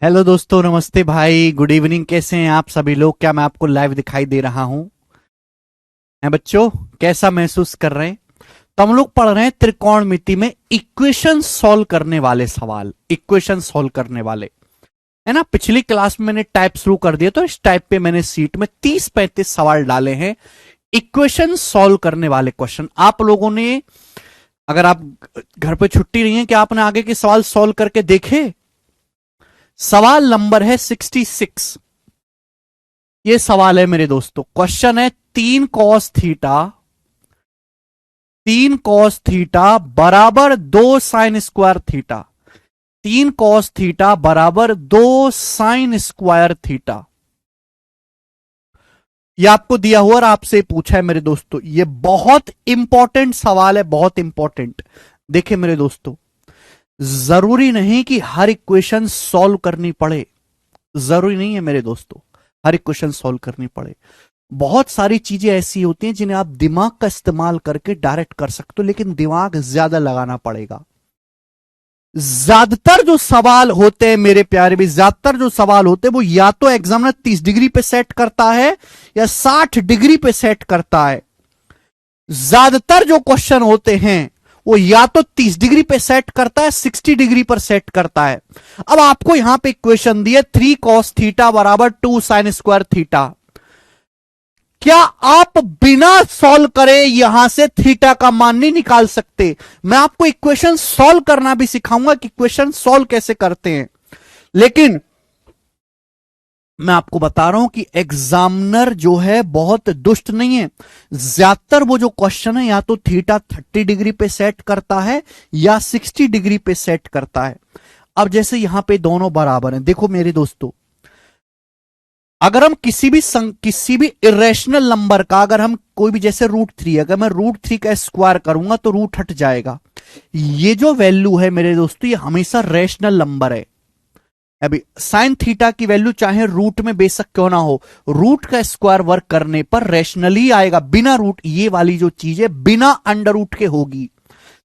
Hello दोस्तों, नमस्ते भाई, गुड इवनिंग। कैसे हैं आप सभी लोग? क्या मैं आपको लाइव दिखाई दे रहा हूं? हैं बच्चों? कैसा महसूस कर रहे हैं? तो हम लोग पढ़ रहे हैं त्रिकोणमिति में इक्वेशन सॉल्व करने वाले सवाल, इक्वेशन सॉल्व करने वाले, है ना। पिछली क्लास में मैंने टाइप शुरू कर दिया, तो इस टाइप पे मैंने सीट में 30-35 सवाल डाले हैं, इक्वेशन सॉल्व करने वाले क्वेश्चन। आप लोगों ने, अगर आप घर पे छुट्टी नहीं है, क्या आपने आगे के सवाल सॉल्व करके देखे? सवाल नंबर है 66। ये सवाल है मेरे दोस्तों, क्वेश्चन है 3 cos थीटा बराबर 2 sin square theta. 3 cos theta बराबर 2 sin स्क्वायर थीटा। ये आपको दिया हुआ और आपसे पूछा है मेरे दोस्तों। ये बहुत इंपॉर्टेंट सवाल है, बहुत इंपॉर्टेंट। देखिए मेरे दोस्तों, जरूरी नहीं कि हर इक्वेशन सॉल्व करनी पड़े। जरूरी नहीं है मेरे दोस्तों हर इक्वेशन सॉल्व करनी पड़े। बहुत सारी चीजें ऐसी होती हैं जिन्हें आप दिमाग का इस्तेमाल करके डायरेक्ट कर सकते हो, लेकिन दिमाग ज्यादा लगाना पड़ेगा। ज्यादातर जो सवाल होते हैं मेरे प्यारे भी, ज्यादातर जो सवाल होते हैं वो या तो एग्जामिनर 30 डिग्री पे सेट करता है या 60 डिग्री पे सेट करता है। ज्यादातर जो क्वेश्चन होते हैं वो या तो 30 डिग्री पे सेट करता है, 60 डिग्री पर सेट करता है। अब आपको यहां पे इक्वेशन दी है 3 cos थीटा बराबर 2 sin स्क्वायर थीटा। क्या आप बिना सॉल्व करे यहां से थीटा का मान नहीं निकाल सकते? मैं आपको इक्वेशन सॉल्व करना भी सिखाऊंगा कि इक्वेशन सॉल्व कैसे करते हैं, लेकिन मैं आपको बता रहा हूं कि एग्जामिनर जो है बहुत दुष्ट नहीं है। ज्यादातर वो जो क्वेश्चन है या तो थीटा 30 डिग्री पे सेट करता है या 60 डिग्री पे सेट करता है। अब जैसे यहां पे दोनों बराबर हैं, देखो मेरे दोस्तों, अगर हम किसी भी इरेशनल नंबर का, अगर हम कोई भी, जैसे √3, अगर मैं √3 का स्क्वायर करूंगा तो रूट हट जाएगा। ये जो वैल्यू है मेरे दोस्तों, ये हमेशा रेशनल नंबर है। अभी साइन थीटा की वैल्यू चाहे रूट में बेशक क्यों ना हो, रूट का स्क्वायर वर्क करने पर रेशनली आएगा। बिना रूट, ये वाली जो चीज है बिना अंडर रूट के होगी।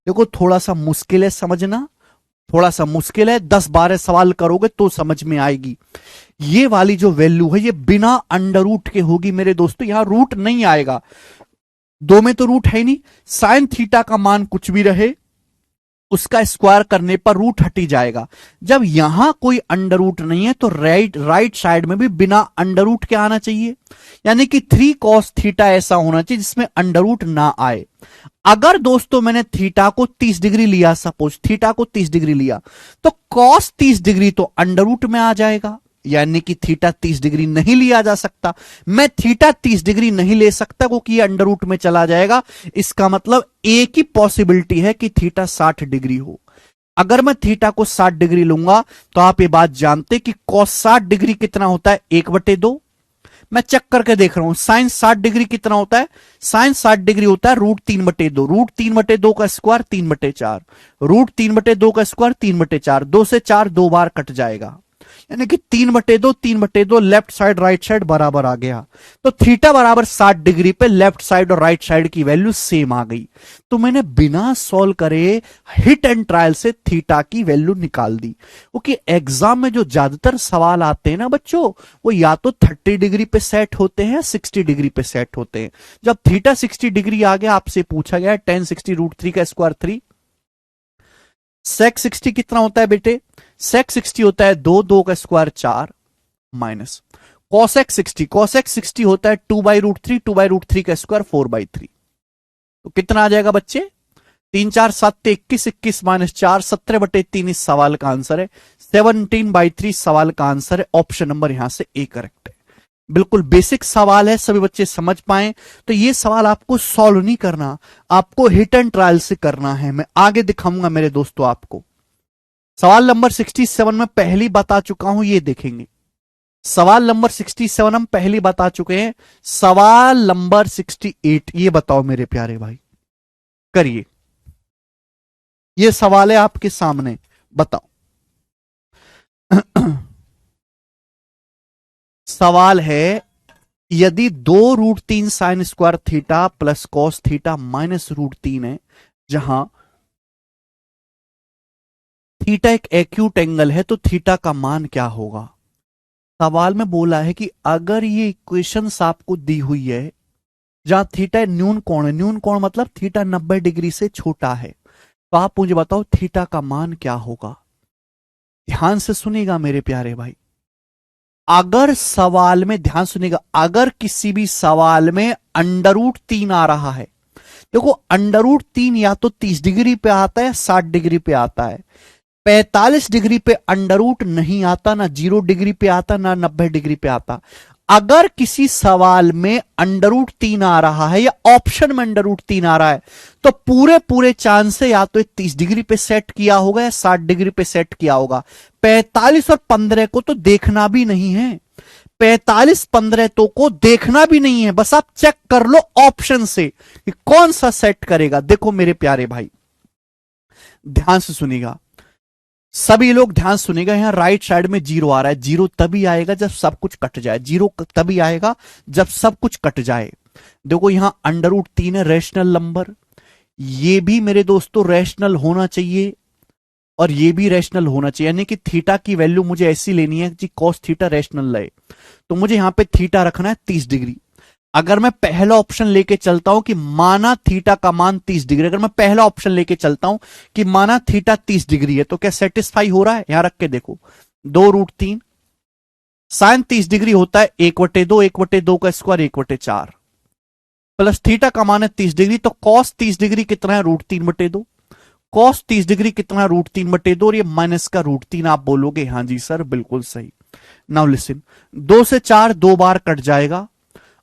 देखो थोड़ा सा मुश्किल है समझना, थोड़ा सा मुश्किल है, 10-12 सवाल करोगे तो समझ में आएगी। ये वाली जो वैल्यू है ये बिना अंडर रूट के होगी मेरे दोस्तों, यहां रूट नहीं आएगा। दो में तो रूट है ही नहीं। साइन थीटा का मान कुछ भी रहे, उसका स्क्वायर करने पर रूट हटी जाएगा। जब यहां कोई अंडर रूट नहीं है तो राइट साइड में भी बिना अंडर रूट के आना चाहिए, यानी कि 3 cos थीटा ऐसा होना चाहिए जिसमें अंडर रूट ना आए। अगर दोस्तों मैंने थीटा को 30 डिग्री लिया, सपोज थीटा को 30 डिग्री लिया, तो cos 30 डिग्री तो अंडर रूट में आ जाएगा, यानी कि थीटा 30 डिग्री नहीं लिया जा सकता। मैं थीटा 30 डिग्री नहीं ले सकता क्योंकि ये अंडर रूट में चला जाएगा। इसका मतलब एक ही पॉसिबिलिटी है कि थीटा 60 डिग्री हो। अगर मैं थीटा को 60 डिग्री लूंगा तो आप ये बात जानते कि cos 60 डिग्री कितना होता है, 1/2। मैं चेक करके देख रहा हूं, साइन 60 डिग्री कितना होता है? साइन 60 डिग्री होता है √3/2। √3/2 का स्क्वायर 3/4। √3/2 का स्क्वायर 3/4। 2 से 4 दो बार कट जाएगा, यानी कि 3/2, 3/2, लेफ्ट साइड राइट साइड बराबर आ गया। तो थीटा बराबर 60 डिग्री पे लेफ्ट साइड और राइट साइड की वैल्यू सेम आ गई। तो मैंने बिना सॉल्व करे हिट एंड ट्रायल से थीटा की वैल्यू निकाल दी। क्योंकि एग्जाम में जो ज्यादातर सवाल आते हैं ना बच्चों, वो या तो 30 डिग्री पे सेट होते हैं या 60 डिग्री पे सेट होते हैं। जब थीटा 60 डिग्री आ गया, आपसे पूछा गया 1060 √3 का स्क्वायर 3। सेक 60 कितना होता है बेटे? सेक 60 होता है 2 का स्क्वायर 4 माइनस कॉसेक 60। कॉसेक 60 होता है 2/√3, 2/√3 का स्क्वायर 4/3। तो कितना आ जाएगा बच्चे? 3 4 7 21, 21 माइनस 4 17/3 इस सवाल का आंसर है। 17/3 सवाल का आंसर है। ऑप्शन नंबर यहां से ए करेक्ट है। बिल्कुल बेसिक सवाल है, सभी बच्चे समझ पाए। तो ये सवाल आपको सॉल्व नहीं करना, आपको हिट एंड ट्रायल से करना है। मैं आगे दिखाऊंगा मेरे दोस्तों आपको। सवाल नंबर 67 में पहली बता चुका हूं, ये देखेंगे। सवाल नंबर 67 हम पहली बता चुके हैं। सवाल नंबर 68 ये बताओ मेरे प्यारे भाई, करिए। ये सवाल है आपके सामने, बताओ। सवाल है, यदि 2√3 sin square theta plus cos theta minus √3 है, जहां थीटा एक एक्यूट एंगल है तो थीटा का मान क्या होगा। सवाल में बोला है कि अगर ये इक्वेशंस आपको दी हुई है जहां थीटा न्यून कोण है, न्यून कोण मतलब थीटा 90 डिग्री से छोटा है, तो आप मुझे बताओ थीटा का मान क्या होगा। ध्यान से सुनिएगा मेरे प्यारे भाई, अगर सवाल में ध्यान सुनिएगा, अगर किसी भी सवाल में √3 आ रहा है, देखो √3 या तो 30 डिग्री पे आता है 60 डिग्री पे आता है, 45 डिग्री पे अंडर रूट नहीं आता, ना 0 डिग्री पे आता, ना 90 डिग्री पे आता। अगर किसी सवाल में √3 आ रहा है या ऑप्शन में √3 आ रहा है तो पूरे पूरे चांस है या तो 30 डिग्री पे सेट किया होगा या 60 डिग्री पे सेट किया होगा। 45 और 15 को तो देखना भी नहीं है, 45-15 तो को देखना भी नहीं है, बस आप चेक कर लो ऑप्शन से कि कौन सा सेट करेगा। देखो मेरे प्यारे भाई ध्यान से सुनिएगा, सभी लोग ध्यान सुनेगा, यहां राइट साइड में 0 आ रहा है, 0 तभी आएगा जब सब कुछ कट जाए, 0 तभी आएगा जब सब कुछ कट जाए। देखो यहां √3 है रेशनल नंबर, ये भी मेरे दोस्तों रेशनल होना चाहिए और ये भी रेशनल होना चाहिए, यानी कि थीटा की वैल्यू मुझे ऐसी लेनी है कि cos थीटा रेशनल रहे, तो मुझे यहां पे थीटा रखना है 30 डिग्री। अगर मैं पहला ऑप्शन लेके चलता हूं कि माना थीटा का मान 30 डिग्री, अगर मैं पहला ऑप्शन लेके चलता हूं कि माना थीटा 30 डिग्री है, तो क्या सेटिस्फाई हो रहा है। यहां रख के देखो 2√3 साइन 30 डिग्री होता है 1/2, 1/2 का स्क्वायर 1/4 प्लस थीटा का मान है 30 डिग्री, तो कॉस 30 डिग्री कितना है √3/2, कॉस 30 डिग्री कितना √3/2 और ये माइनस का √3। आप बोलोगे हाँ जी सर बिल्कुल सही। नाउ लिसन, 2 से 4 2 बार कट जाएगा,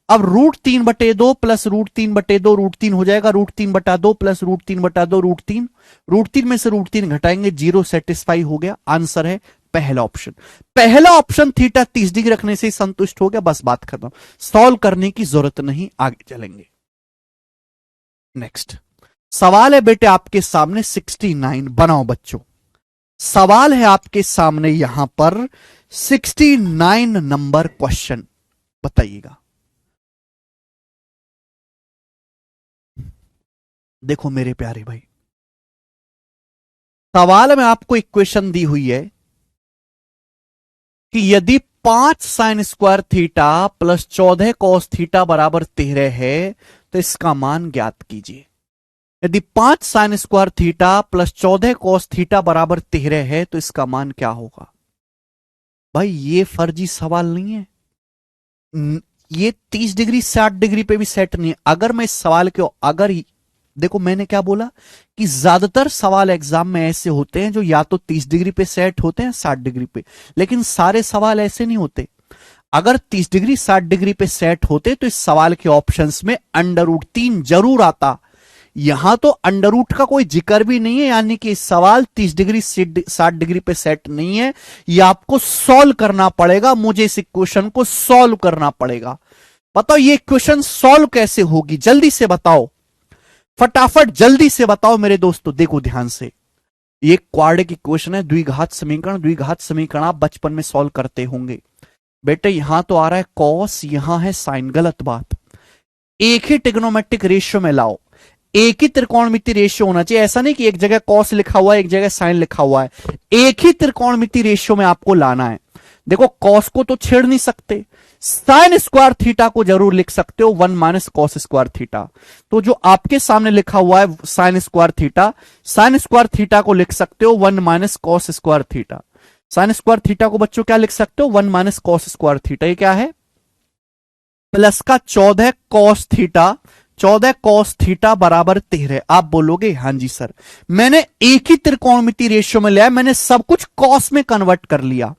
अब √3/2 प्लस √3/2 √3 हो जाएगा, √3/2 प्लस √3/2 √3, √3 में से √3 घटाएंगे 0, सेटिस्फाई हो गया। आंसर है पहला ऑप्शन। पहला ऑप्शन थीटा 30 डिग्री रखने से संतुष्ट हो गया, बस बात खत्म, सॉल्व करने की जरूरत नहीं, आगे चलेंगे। नेक्स्ट सवाल है बेटे आपके सामने 69, बनाओ बच्चों, सवाल है आपके सामने यहां पर 69 नंबर क्वेश्चन, बताइएगा। देखो मेरे प्यारे भाई, सवाल में आपको इक्वेशन दी हुई है कि यदि 5 sign square theta plus 14 cos theta बराबर 13 है तो इसका मान ज्ञात कीजिए। यदि 5 sign square theta plus 14 cos theta बराबर 13 है तो इसका मान क्या होगा। भाई ये फर्जी सवाल नहीं है, ये 30 डिग्री 60 डिग्री पे भी सेट नहीं है। अगर मैं इस सवाल के अगर देखो मैंने क्या बोला कि ज्यादातर सवाल एग्जाम में ऐसे होते हैं जो या तो 30 डिग्री पे सेट होते हैं 60 डिग्री पे, लेकिन सारे सवाल ऐसे नहीं होते। अगर 30 डिग्री 60 डिग्री पे सेट होते तो इस सवाल के ऑप्शंस में √3 जरूर आता, यहां तो अंडर रूट का कोई जिक्र भी नहीं है, यानी कि सवाल 30 डिग्री 60 डिग्री पे सेट नहीं है, यह आपको सॉल्व करना पड़ेगा, मुझे इस इक्वेशन को सॉल्व करना पड़ेगा। बताओ ये इक्वेशन सॉल्व कैसे होगी, जल्दी से बताओ, फटाफट जल्दी से बताओ मेरे दोस्तों। देखो ध्यान से, ये क्वाड्रेटिक इक्वेशन है, द्विघात समीकरण, द्विघात समीकरण आप बचपन में सॉल्व करते होंगे। बेटे यहां तो आ रहा है कॉस, यहां है साइन, गलत बात। एक ही ट्रिग्नोमेट्रिक रेशियो में लाओ, एक ही त्रिकोणमिति रेशियो होना चाहिए, ऐसा नहीं कि एक जगह कॉस लिखा हुआ है एक जगह साइन लिखा हुआ है, एक ही त्रिकोणमिति रेशियो में आपको लाना है। देखो कॉस को तो छेड़ नहीं सकते, साइन स्क्वायर थीटा को जरूर लिख सकते हो 1 - कॉस स्क्वायर थीटा, तो जो आपके सामने लिखा हुआ है sign square theta, sign square theta को लिख सकते हो 1 - cos square theta. Sign square theta को बच्चों क्या लिख सकते हो 1 - कॉस स्क्वायर थीटा, ये क्या है प्लस का 14 कॉस थीटा, 14 कॉस थीटा बराबर 13। आप बोलोगे हां जी सर मैंने एक ही त्रिकोणमिति रेशियो में लिया, मैंने सब कुछ कॉस में कन्वर्ट कर लिया।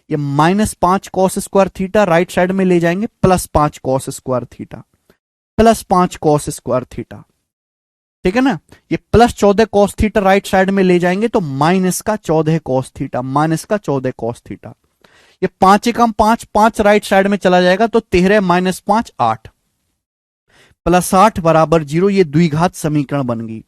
ये -5 cos square theta right side में ले जाएंगे, +5 cos square theta, +5 cos square theta, ठीक है ना। ये +14 कॉस थीटा राइट साइड में ले जाएंगे तो -14 कॉस थीटा, -14 कॉस थीटा। ये 5 एकम 5, 5 राइट साइड में चला जाएगा तो 13 - 5 8, +8 बराबर 0। ये द्विघात समीकरण बन गई,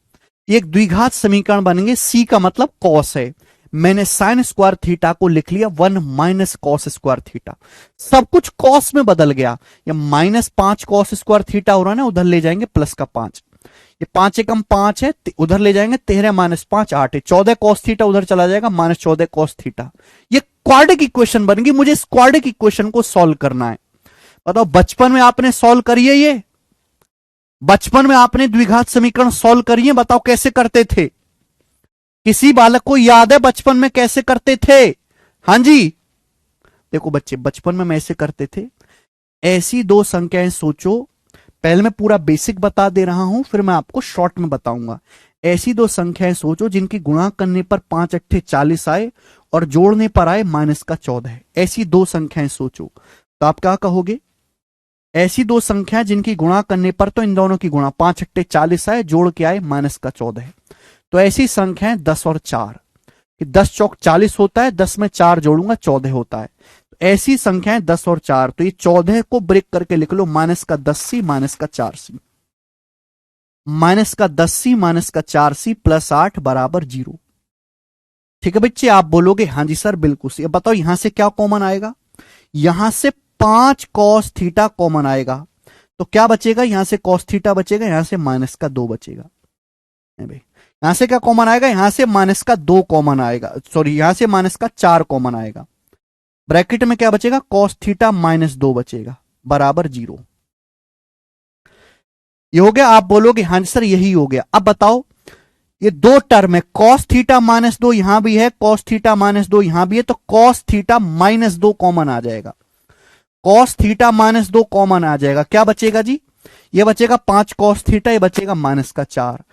एक द्विघात समीकरण बन गए। सी का मतलब कॉस है, मैंने साइन स्क्वायर थीटा को लिख लिया 1 - कॉस स्क्वायर थीटा, सब कुछ कॉस में बदल गया। ये -5 कॉस स्क्वायर थीटा हो रहा है ना, उधर ले जाएंगे +5, ये 5 एकम 5 है, उधर ले जाएंगे 13 माइनस 5 8 है, 14 कॉस थीटा उधर चला जाएगा माइनस 14 कॉस थीटा। ये क्वाड्रेटिक इक्वेशन बन गई। मुझे इस क्वाड्रेटिक इक्वेशन को सॉल्व करना है। बताओ बचपन में आपने सॉल्व करी है ये? बचपन में आपने द्विघात समीकरण सॉल्व करी है? बताओ कैसे करते थे? किसी बालक को याद है बचपन में कैसे करते थे? हां जी, देखो बच्चे, बचपन में ऐसे करते थे। ऐसी दो संख्याएं सोचो, पहले मैं पूरा बेसिक बता दे रहा हूं, फिर मैं आपको शॉर्ट में बताऊंगा। ऐसी दो संख्याएं सोचो जिनकी गुणा करने पर 5 अट्ठे 40 आए और जोड़ने पर आए माइनस का 14 है। ऐसी दो संख्याएं सोचो, तो आप क्या कहोगे? ऐसी दो संख्याएं जिनकी गुणा करने पर, तो इन दोनों की गुणा 5 अट्ठे 40 आए, जोड़ के आए माइनस का 14 है। तो ऐसी संख्याएं 10 और 4, 10 चौक 40 होता है, 10 में 4 जोड़ूंगा 14 होता है। ऐसी संख्याएं 10 और 4, तो ये 14 को ब्रेक करके लिख लो माइनस का 10c माइनस का 4c, माइनस का 10c माइनस का 4c प्लस 8 बराबर 0। ठीक है बच्चे, आप बोलोगे हां जी सर बिल्कुल सही। अब बताओ यहां से क्या कॉमन आएगा? यहां से 5 कॉस थीटा कॉमन आएगा, तो क्या बचेगा? यहां से कॉस थीटा बचेगा, यहां से माइनस का 2 बचेगा। भाई यहां से क्या कॉमन आएगा? यहां से माइनस का 2 कॉमन आएगा, सॉरी यहां से माइनस का 4 कॉमन आएगा। ब्रैकेट में क्या बचेगा? कॉस थीटा माइनस 2 बचेगा बराबर 0। ये हो गया। आप बोलोगे हाँ सर यही हो गया। अब बताओ ये दो टर्म है, कॉस थीटा माइनस 2 यहां भी है, कॉस थीटा माइनस 2 यहां भी है, तो कॉस थीटा माइनस 2 कॉमन आ जाएगा। कॉस थीटा माइनस 2 कॉमन आ जाएगा, क्या बचेगा जी? ये बचेगा 5 कॉस थीटा, ये बचेगा माइनस का 4।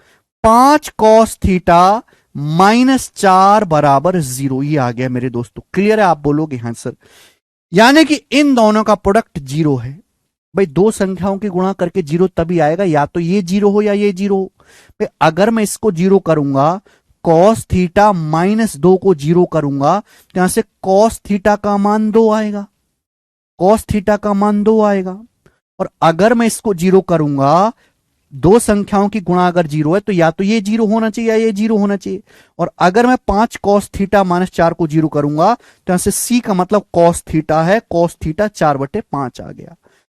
5 कॉस थीटा माइनस 4 बराबर 0। ये आ गया मेरे दोस्तों, क्लियर है? आप बोलोगे हाँ सर। यानी कि इन दोनों का प्रोडक्ट 0 है। भाई दो संख्याओं की गुणा करके 0 तभी आएगा, या तो ये 0 हो या ये 0 हो। भाई अगर मैं इसको 0 करूंगा, कॉस थीटा माइनस 2 को 0 करूंगा, तो यहां से कॉस थीटा का मान 2 आएगा, कॉस थीटा का मान 2 आएगा। और अगर मैं इसको 0 करूंगा, दो संख्याओं की गुणा अगर 0 है, तो या तो ये 0 होना चाहिए या ये 0 होना चाहिए। और अगर मैं 5 कॉस थीटा माइनस 4 को 0 करूंगा, तो यहां से सी का मतलब कॉस थीटा है, कॉस थीटा 4/5 आ गया।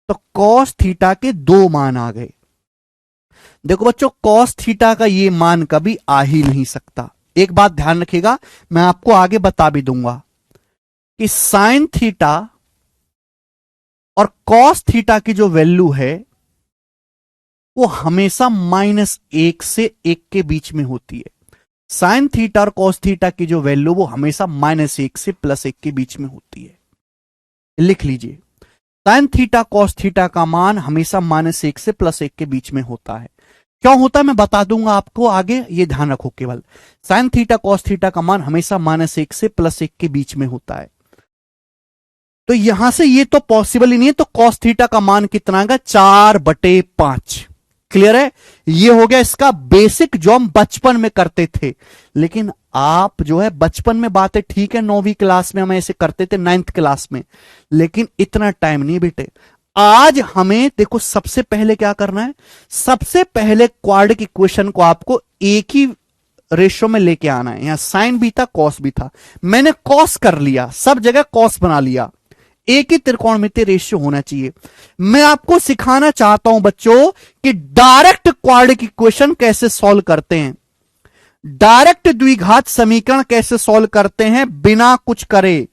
तो कॉस थीटा के 2 मान आ गए। देखो बच्चों, कॉस थीटा का ये मान कभी आ ही नहीं सकता। एक बात ध्यान रखिएगा, मैं आपको आगे बता भी दूंगा कि साइन थीटा और कॉस थीटा की जो वैल्यू है वो हमेशा -1 से 1 के बीच में होती है। साइन थीटा और कॉस थीटा की जो वैल्यू वो हमेशा -1 से +1 के बीच में होती है। लिख लीजिए, साइन थीटा कॉस थीटा का मान हमेशा -1 से +1 के बीच में होता है। क्यों होता है मैं बता दूंगा आपको आगे, ये ध्यान रखो केवल। साइन थीटा कॉस थीटा का मान हमेशा -1 से +1 के बीच में होता है। तो यहां से ये तो पॉसिबल ही नहीं है, तो कॉस थीटा का मान कितना आएगा? 4/5। क्लियर है? ये हो गया इसका बेसिक जो हम बचपन में करते थे। लेकिन आप जो है बचपन में बातें ठीक है, 9वीं क्लास में हम ऐसे करते थे, 9th क्लास में, लेकिन इतना टाइम नहीं बेटे। आज हमें देखो सबसे पहले क्या करना है, सबसे पहले क्वाड्रेटिक इक्वेशन को आपको एक ही रेशियो में लेके आना है। यहां साइन भी था, कॉस भी था, मैंने कॉस कर लिया, सब जगह कॉस बना लिया। एक ही त्रिकोणमितीय रेशियो होना चाहिए। मैं आपको सिखाना चाहता हूं बच्चों कि डायरेक्ट क्वाड्रेटिक इक्वेशन कैसे सॉल्व करते हैं, डायरेक्ट द्विघात समीकरण कैसे सॉल्व करते हैं बिना कुछ करे।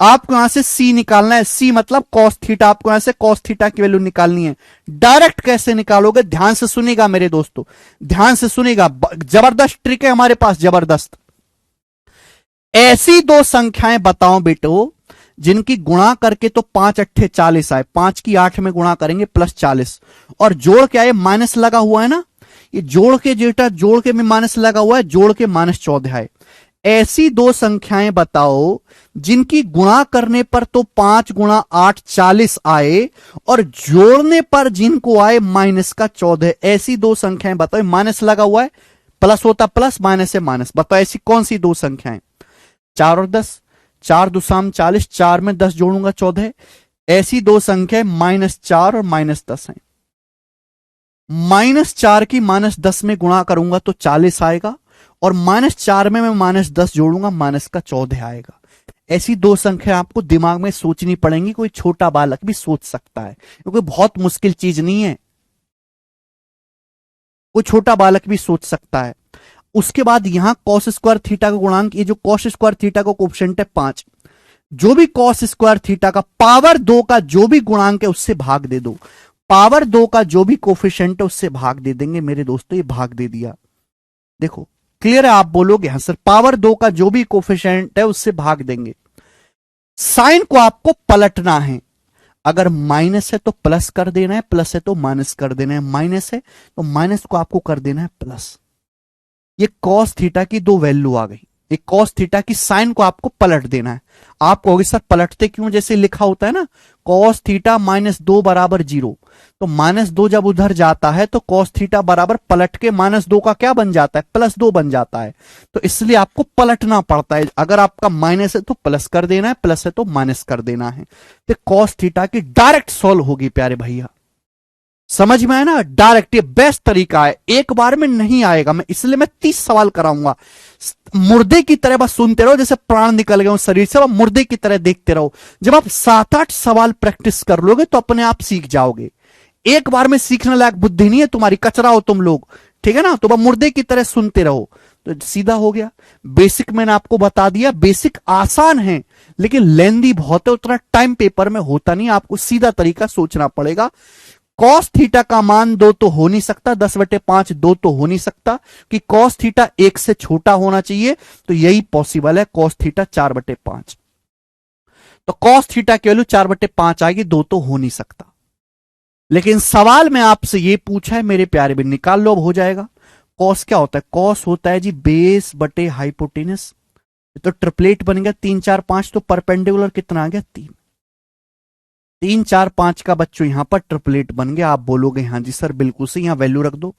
आपको यहां से सी निकालना है, सी मतलब कॉस थीटा, आपको यहां से कॉस थीटा की वैल्यू निकालनी है। डायरेक्ट कैसे निकालोगे? ध्यान से सुनिएगा मेरे दोस्तों, ध्यान से सुनिएगा, जबरदस्त ट्रिक है हमारे पास, जबरदस्त। ऐसी दो संख्याएं बताओ बेटो जिनकी गुणा करके तो 5 अट्ठे 40 आए, 5 की 8 में गुणा करेंगे +40, और जोड़ के आए माइनस लगा हुआ है ना, ये जोड़ के जेटा जोड़ के में माइनस लगा हुआ है, जोड़ के -14 आए। ऐसी दो संख्याएं बताओ जिनकी गुणा करने पर तो 5 गुणा 8 40 आए, और जोड़ने पर जिनको आए -14। ऐसी दो संख्याएं बताओ, माइनस लगा हुआ है, प्लस होता प्लस, माइनस है माइनस। बताओ ऐसी कौन सी दो संख्याएं? 4 और 10, 4 दूसाम 40, 4 में 10 जोड़ूंगा 14। ऐसी दो संख्या -4 और -10 है। -4 की -10 में गुणा करूंगा तो 40 आएगा, और -4 में मैं -10 जोड़ूंगा -14 आएगा। ऐसी दो संख्या आपको दिमाग में सोचनी पड़ेंगी, कोई छोटा बालक भी सोच सकता है, क्योंकि बहुत मुश्किल चीज नहीं है। कोई छोटा बालक भी सोच सकता है। उसके बाद यहां कॉस स्क्वायर थीटा का गुणांक, ये जो कॉस स्क्वायर थीटा का कोएफिशिएंट है 5, जो भी कॉस स्क्वायर थीटा का पावर 2 का जो भी गुणांक है उससे भाग दे दो। पावर 2 का जो भी कोएफिशिएंट है उससे भाग दे देंगे मेरे दोस्तों, ये भाग दे दिया। देखो क्लियर है, आप बोलोगे हाँ सर पावर 2 का जो भी कोएफिशिएंट है उससे भाग देंगे। साइन को आपको पलटना है, अगर माइनस है तो प्लस कर देना है, प्लस है तो माइनस कर देना है, माइनस है तो माइनस को आपको कर देना है प्लस। ये कॉस थीटा की दो वैल्यू आ गई, एक कॉस थीटा की साइन को आपको पलट देना है। आप कहोगे सर पलटते क्यों, जैसे लिखा होता है ना कॉस थीटा -2 बराबर 0, तो -2 जब उधर जाता है तो कॉस थीटा बराबर पलट के -2 का क्या बन जाता है, +2 बन जाता है। तो इसलिए आपको पलटना पड़ता है, अगर आपका माइनस है तो प्लस कर देना है, प्लस है तो माइनस कर देना है। तो कॉस थीटा की डायरेक्ट सॉल्व होगी प्यारे भैया, समझ में आया ना, डायरेक्ट, ये बेस्ट तरीका है, एक बार में नहीं आएगा। मैं इसलिए मैं 30 सवाल कराऊंगा, मुर्दे की तरह बस सुनते रहो, जैसे प्राण निकल गए शरीर से, मुर्दे की तरह देखते रहो। जब आप 7-8 सवाल प्रैक्टिस कर लोगे तो अपने आप सीख जाओगे। एक बार में सीखने लायक बुद्धि नहीं है तुम्हारी, कचरा हो तुम लोग, ठीक है ना। तो बस मुर्दे की तरह सुनते रहो तो सीधा हो गया। बेसिक मैंने आपको बता दिया, बेसिक आसान है लेकिन लेंदी बहुत है, उतना टाइम पेपर में होता नहीं, आपको सीधा तरीका सोचना पड़ेगा। कॉस थीटा का मान 2 तो हो नहीं सकता, 10/5 2 तो हो नहीं सकता कि कॉस थीटा 1 से छोटा होना चाहिए, तो यही पॉसिबल है कॉस थीटा 4/5। तो कॉस थीटा की वैल्यू 4/5 आएगी, 2 तो हो नहीं सकता। लेकिन सवाल में आपसे ये पूछा है मेरे प्यारे भी, निकाल लो अब हो जाएगा। कॉस क्या होता है, कॉस होता है जी बेस बटे हाइपोटेनस, तो ट्रिपलेट बन गया 3 4 5, तो परपेंडिकुलर कितना आ गया 3, 3 4 5 का बच्चों यहां पर ट्रिपलेट बन गया। आप बोलोगे हाँ जी सर बिल्कुल से, यहां वैल्यू रख दो।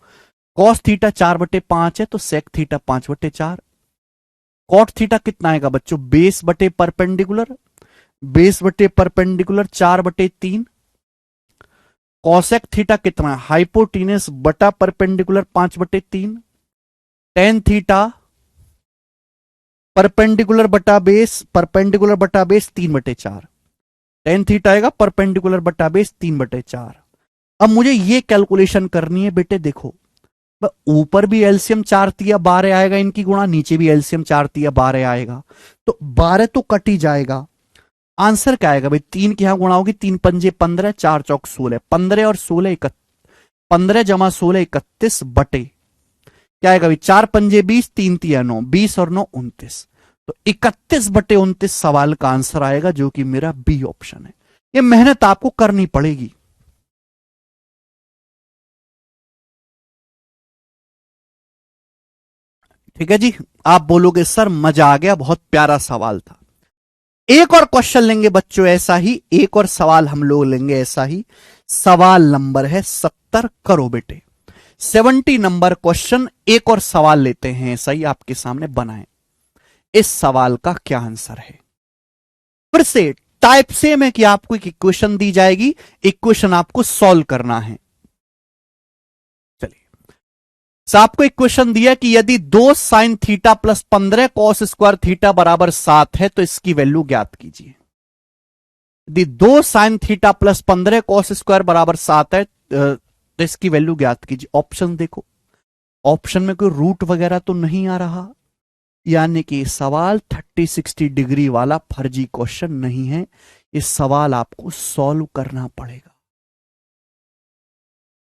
कॉस थीटा 4/5 है तो सेक थीटा 5/4। कॉट थीटा कितना आएगा बच्चों, बेस बटे परपेंडिकुलर, बेस बटे परपेंडिकुलर 4/3। कॉसेक थीटा कितना है, हाइपोटीनस बटा परपेंडिकुलर 5/3। टेन थीटा परपेंडिकुलर बटा बेस, परपेंडिकुलर बटा बेस 3/4। टेन थीटा आएगा परपेंडिकुलर बटा बेस 3/4। अब मुझे ये कैलकुलेशन करनी है बेटे, देखो ऊपर भी एलसीएम 4×3=12 आएगा इनकी गुणा, नीचे भी एलसीएम 4×3=12 आएगा, तो 12 तो कट ही जाएगा। आंसर क्या आएगा भाई, 3 के यहां गुणा होगी, 3 पंजे 15, 4 चौक 16, 15 और 16 15 जमा 16 31 बटे क्या आएगा भाई, 4 पंजे 20, 3 तिया 9, 20 और 9 29, तो 31/29 सवाल का आंसर आएगा, जो कि मेरा बी ऑप्शन है। ये मेहनत आपको करनी पड़ेगी। ठीक है जी, आप बोलोगे सर मजा आ गया, बहुत प्यारा सवाल था। एक और क्वेश्चन लेंगे बच्चों ऐसा ही, एक और सवाल हम लोग लेंगे ऐसा ही। सवाल नंबर है 70, करो बेटे 70 नंबर क्वेश्चन। एक और सवाल लेते हैं ऐसा ही, आपके सामने बनाए। इस सवाल का क्या आंसर है, फिर से टाइप सेम है कि आपको एक इक्वेशन दी जाएगी, इक्वेशन आपको सॉल्व करना है। आपको एक क्वेश्चन दिया कि यदि 2 sine theta plus 15 cos square theta बराबर 7 है तो इसकी वैल्यू ज्ञात कीजिए। यदि 2 sine theta plus 15 cos square बराबर 7 है तो इसकी वैल्यू ज्ञात कीजिए। ऑप्शन देखो, ऑप्शन में कोई रूट वगैरह तो नहीं आ रहा, यानी कि सवाल 30-60 डिग्री वाला फर्जी क्वेश्चन नहीं है। इस सवाल आपको सॉल्व करना पड़ेगा।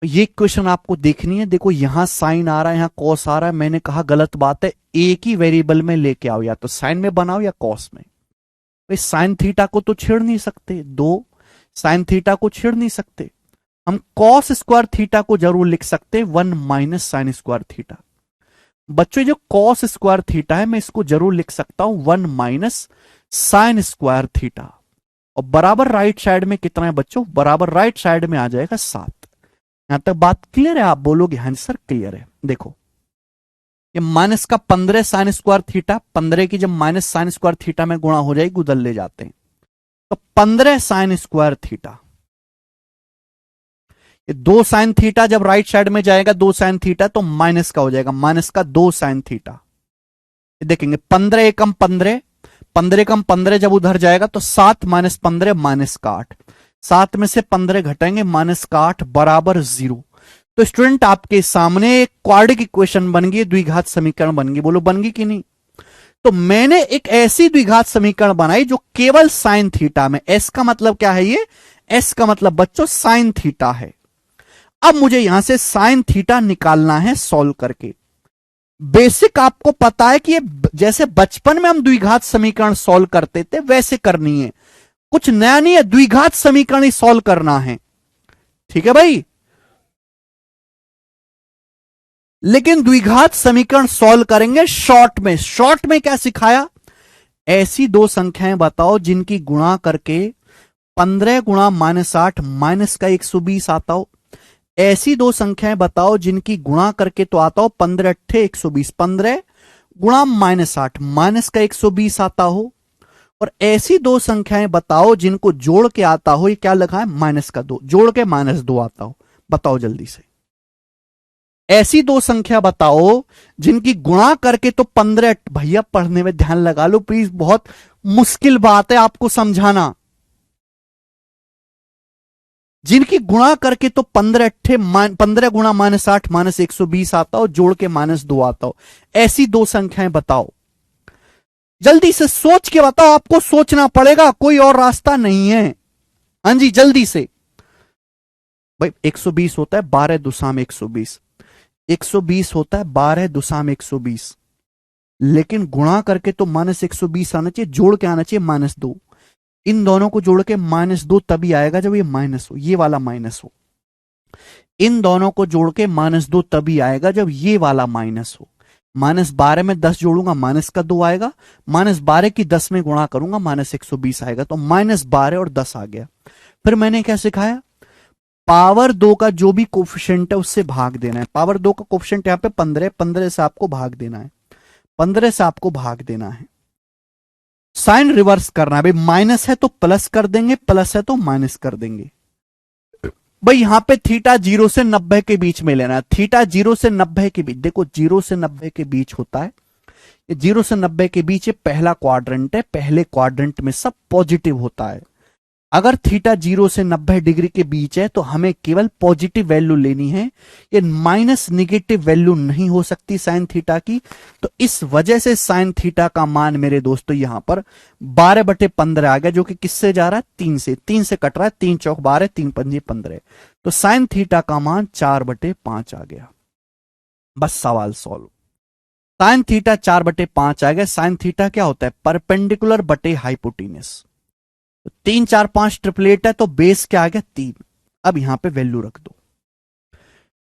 ये क्वेश्चन आपको देखनी है। देखो यहां साइन आ रहा है, यहां कॉस आ रहा है, मैंने कहा गलत बात है, एक ही वेरिएबल में लेके आओ, या तो साइन में बनाओ या कॉस में। भाई साइन थीटा को तो छेड़ नहीं सकते, 2 साइन थीटा को छेड़ नहीं सकते, हम कॉस स्क्वायर थीटा को जरूर लिख सकते, 1 माइनस साइन स्क्वायर थीटा। बच्चों जो कॉस स्क्वायर थीटा है मैं इसको जरूर लिख सकता हूं 1 माइनस साइन स्क्वायर थीटा, और बराबर राइट साइड में कितना है बच्चों, बराबर राइट साइड में आ जाएगा 7। यहां तक बात क्लियर है, आप बोलोगे हाँ सर क्लियर है। देखो ये माइनस का 15 साइन स्क्वायर थीटा, 15 की जब माइनस साइन स्क्वायर थीटा में गुणा हो जाएगी, उधर ले जाते हैं, तो 15 साइन स्क्वायर थीटा, ये 2 साइन थीटा जब राइट साइड में जाएगा 2 साइन थीटा तो माइनस का हो जाएगा, माइनस का 2 साइन थीटा। देखेंगे 15 एकम 15, 15 एकम 15 जब उधर जाएगा तो 7 माइनस 15 माइनस का 8, 7 में से 15 घटाएंगे माइनस का 8 बराबर 0। तो स्टूडेंट आपके सामने एक क्वाड्रिक इक्वेशन बन गई, द्विघात समीकरण बन गई। बोलो बन गई कि नहीं? तो मैंने एक ऐसी द्विघात समीकरण बनाई जो केवल साइन थीटा में, एस का मतलब क्या है, ये एस का मतलब बच्चों साइन थीटा है। अब मुझे यहां से साइन थीटा निकालना है सॉल्व करके। बेसिक आपको पता है कि ये जैसे बचपन में हम द्विघात समीकरण सॉल्व करते थे वैसे करनी है, कुछ नया नहीं है, द्विघात समीकरण ही सॉल्व करना है। ठीक है भाई? लेकिन द्विघात समीकरण सॉल्व करेंगे शॉर्ट में। शॉर्ट में क्या सिखाया? ऐसी दो संख्याएं बताओ जिनकी गुणा करके 15 गुणा -8 माइनस का 120 आता हो। ऐसी दो संख्याएं बताओ जिनकी गुणा करके तो आता हो 15 अट्ठे 120, 15 गुणा -8 माइनस का 120 आता हो। और ऐसी दो संख्याएं बताओ जिनको जोड़ के आता हो, ये क्या लिखा है, माइनस का 2, जोड़ के -2 आता हो। बताओ जल्दी से। ऐसी दो संख्या बताओ जिनकी गुणा करके तो 15, भैया पढ़ने में ध्यान लगा लो प्लीज, बहुत मुश्किल बात है आपको समझाना। जिनकी गुणा करके तो 15 अट्ठे 15 गुणा -8 माइनस 120 आता हो, जोड़ के -2 आता हो। ऐसी दो संख्याएं बताओ। जल्दी से सोच के बताओ, आपको सोचना पड़ेगा, कोई और रास्ता नहीं है। हाँ जी जल्दी से भाई। 120 होता है 12 दुसाम 120, 120 होता है 12 दुसाम 120, लेकिन गुणा करके तो -120 आना चाहिए, जोड़ के आना चाहिए -2। इन दोनों को जोड़ के -2 तभी आएगा जब ये माइनस हो, ये वाला माइनस हो। इन दोनों को जोड़ के -2 तभी आएगा जब ये वाला माइनस हो। -12 में 10 जोड़ूंगा -2 आएगा, -12 की 10 में गुणा करूंगा -120 आएगा। तो -12 और 10 आ गया। फिर मैंने क्या सिखाया? पावर 2 का जो भी कोफिशिएंट है उससे भाग देना है। पावर 2 का कोफिशिएंट यहां पे 15, 15 से आपको भाग देना है, 15 से आपको भाग देना है। साइन रिवर्स करना है भाई, माइनस है तो प्लस कर देंगे, प्लस है तो माइनस कर देंगे। भाई यहां पे थीटा 0 से 90 के बीच में लेना है। थीटा 0 से 90 के बीच, देखो 0 से 90 के बीच होता है, 0 से 90 के बीच ये पहला क्वाड्रेंट है, पहले क्वाड्रेंट में सब पॉजिटिव होता है। अगर थीटा 0 से 90 डिग्री के बीच है तो हमें केवल पॉजिटिव वैल्यू लेनी है, ये माइनस निगेटिव वैल्यू नहीं हो सकती साइन थीटा की। तो इस वजह से साइन थीटा का मान मेरे दोस्तों यहां पर 12/15 आ गया, जो कि किससे जा रहा है, 3 से, 3 से कट रहा है, 3 चौक 12, 3 पंजे 15। तो साइन थीटा का मान 4/5 आ गया। बस सवाल सॉल्व। साइन थीटा 4/5 आ गया। साइन थीटा क्या होता है, परपेंडिकुलर बटे हाइपोटेन्यूस। 3 4 5 ट्रिपलेट है तो बेस क्या आ गया, 3। अब यहां पे वैल्यू रख दो।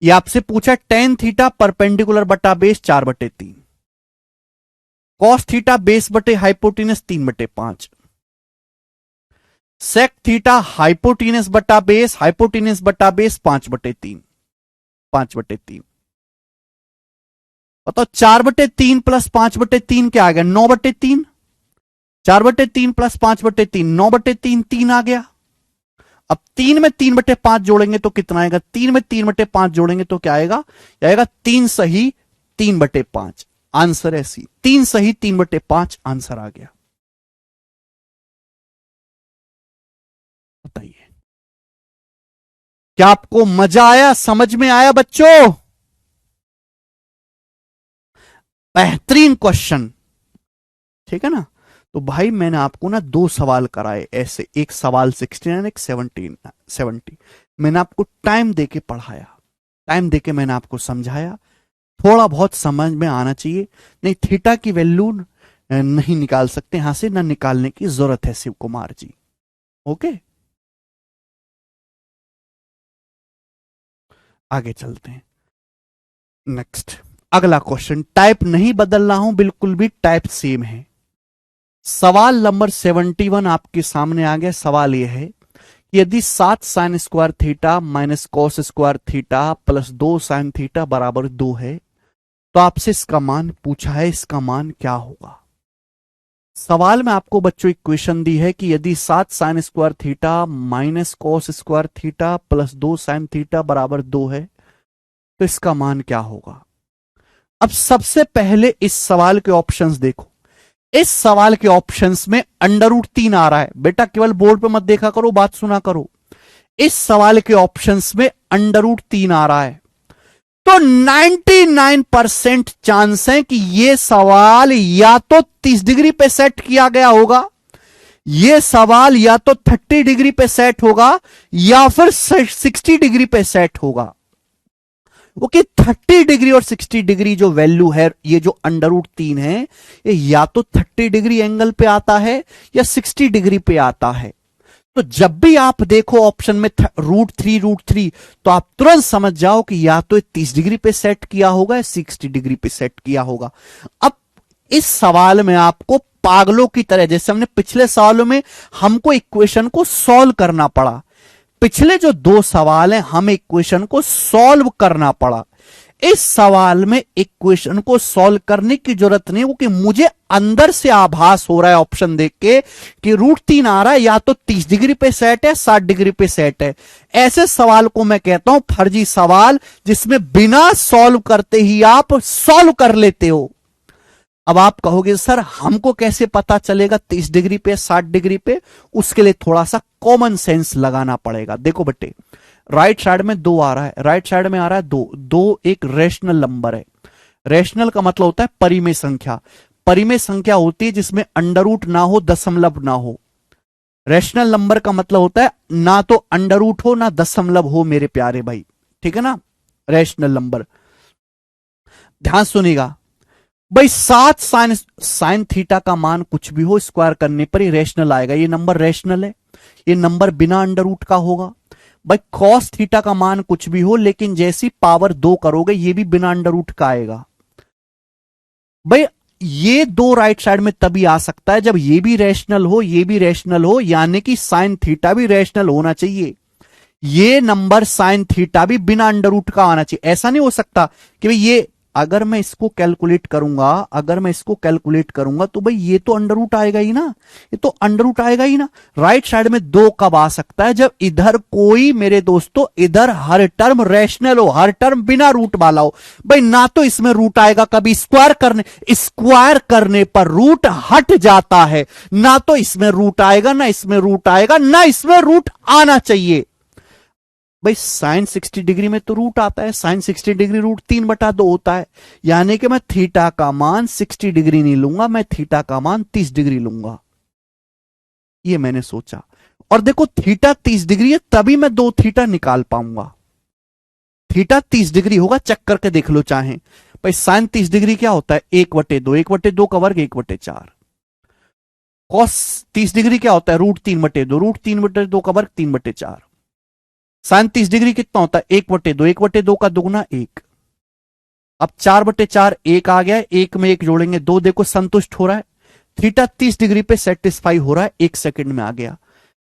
ये आपसे पूछा टेन थीटा परपेंडिकुलर बटा बेस 4/3, कॉस थीटा बेस बटे हाइपोटेनस 3/5, सेक थीटा हाइपोटेनस बटा बेस, हाइपोटेनस बटा बेस 5/3, 5/3। बताओ 4/3 प्लस 5/3 क्या आ गया, 9/3। 4/3 प्लस 5/3 9/3, 3 आ गया। अब 3 में 3/5 जोड़ेंगे तो कितना आएगा, 3 में 3/5 जोड़ेंगे तो क्या आएगा, आएगा 3 सही 3/5। आंसर है सी, 3 सही 3/5 आंसर आ गया। बताइए क्या आपको मजा आया, समझ में आया बच्चों? बेहतरीन क्वेश्चन, ठीक है ना। तो भाई मैंने आपको ना 2 सवाल कराए ऐसे, एक सवाल 16 एक 70। मैंने आपको टाइम देके पढ़ाया, टाइम देके मैंने आपको समझाया। थोड़ा बहुत समझ में आना चाहिए, नहीं थीटा की वैल्यू नहीं निकाल सकते यहां से, ना निकालने की जरूरत है शिव कुमार जी। ओके आगे चलते हैं। नेक्स्ट अगला क्वेश्चन, टाइप नहीं बदल रहा हूं, बिल्कुल भी टाइप सेम है। सवाल नंबर 71 आपके सामने आ गया। सवाल यह है कि यदि 7 sign square theta minus cos square theta plus 2 sine theta बराबर 2 है, तो आपसे इसका मान पूछा है, इसका मान क्या होगा। सवाल में आपको बच्चों इक्वेशन दी है कि यदि 7 sign square theta minus cos square theta plus 2 sine theta बराबर 2 है, तो इसका मान क्या होगा। अब सबसे पहले इस सवाल के ऑप्शंस देखो। इस सवाल के ऑप्शंस में √3 आ रहा है। बेटा केवल बोर्ड पे मत देखा करो, बात सुना करो। इस सवाल के ऑप्शंस में √3 आ रहा है। तो 99% चांस है कि यह सवाल या तो 30 डिग्री पे सेट किया गया होगा, यह सवाल या तो 30 डिग्री पे सेट होगा या फिर 60 डिग्री पे सेट होगा। ओके, 30 डिग्री और 60 डिग्री जो वैल्यू है, ये जो √3 है, ये या तो 30 डिग्री एंगल पे आता है या 60 डिग्री पे आता है। तो जब भी आप देखो ऑप्शन में √3 तो आप तुरंत समझ जाओ कि या तो 30 डिग्री पे सेट किया होगा या 60 डिग्री पे सेट किया होगा। अब इस सवाल में आपको पागलों की तरह, जैसे हमने पिछले सवालों में हमको इक्वेशन को सॉल्व करना पड़ा, पिछले जो 2 सवाल हैं हमें इक्वेशन को सॉल्व करना पड़ा। इस सवाल में इक्वेशन को सॉल्व करने की जरूरत नहीं, क्योंकि मुझे अंदर से आभास हो रहा है ऑप्शन देख के कि √3 आ रहा है, या तो 30 डिग्री पे सेट है 60 डिग्री पे सेट है। ऐसे सवाल को मैं कहता हूं फर्जी सवाल, जिसमें बिना सॉल्व करते ही आप सॉल्व कर लेते हो। अब आप कहोगे सर हमको कैसे पता चलेगा 30 डिग्री पे 60 डिग्री पे? उसके लिए थोड़ा सा कॉमन सेंस लगाना पड़ेगा। देखो बेटे, राइट साइड में 2 आ रहा है, राइट साइड में आ रहा है 2, 2 एक रेशनल नंबर है। रेशनल का मतलब होता है परिमेय संख्या। परिमेय संख्या होती है जिसमें अंडर ना हो, दशमलव ना हो। रेशनल नंबर का मतलब होता है ना तो अंडर हो ना दशमलव हो मेरे प्यारे भाई, ठीक है ना। रेशनल नंबर, ध्यान सुनिएगा भाई, 7 साइन थीटा का मान कुछ भी हो, स्क्वायर करने पर ही रेशनल आएगा। ये नंबर रेशनल है, ये नंबर बिना अंडर का होगा। भाई कॉस थीटा का मान कुछ भी हो, लेकिन जैसी पावर 2 करोगे ये भी बिना अंडर का आएगा। भाई ये 2 राइट साइड में तभी आ सकता है जब ये भी रैशनल हो, ये भी रैशनल हो, यानी कि साइन थीटा भी रैशनल होना चाहिए। ये नंबर साइन थीटा भी बिना अंडर का आना चाहिए। ऐसा नहीं हो सकता कि भाई ये अगर मैं इसको कैलकुलेट करूंगा तो भाई ये तो अंडर आएगा ही ना, ये तो अंडर आएगा ही ना। राइट साइड में 2 कब आ सकता है? जब इधर कोई, मेरे दोस्तों, इधर हर टर्म रैशनल हो, हर टर्म बिना रूट वाला हो। भाई ना तो इसमें रूट आएगा, कभी स्क्वायर करने पर रूट हट जाता है, ना तो इसमें रूट आएगा, ना इसमें रूट आएगा, ना इसमें रूट आना चाहिए। भाई साइन 60 डिग्री में तो रूट आता है, साइन 60 डिग्री √3/2 होता है, यानी कि मैं थीटा का मान 60 डिग्री नहीं लूंगा, मैं थीटा का मान 30 डिग्री लूंगा। ये मैंने सोचा, और देखो थीटा 30 डिग्री है तभी मैं 2 थीटा निकाल पाऊंगा। थीटा 30 डिग्री होगा, चेक करके देख लो चाहे। भाई साइन 30 डिग्री क्या होता है? 1/2, 1/2 का वर्ग 1/4। कॉस 30 डिग्री क्या होता है? √3/2, √3/2 का वर्ग 3/4। साइन 30 डिग्री कितना होता है? 1/2, 1/2 का दुगना 1। अब 4/4 1 आ गया है, 1 में 1 जोड़ेंगे 2, देखो संतुष्ट हो रहा है। थीटा 30 डिग्री पे सेटिस्फाई हो रहा है, 1 सेकंड में आ गया।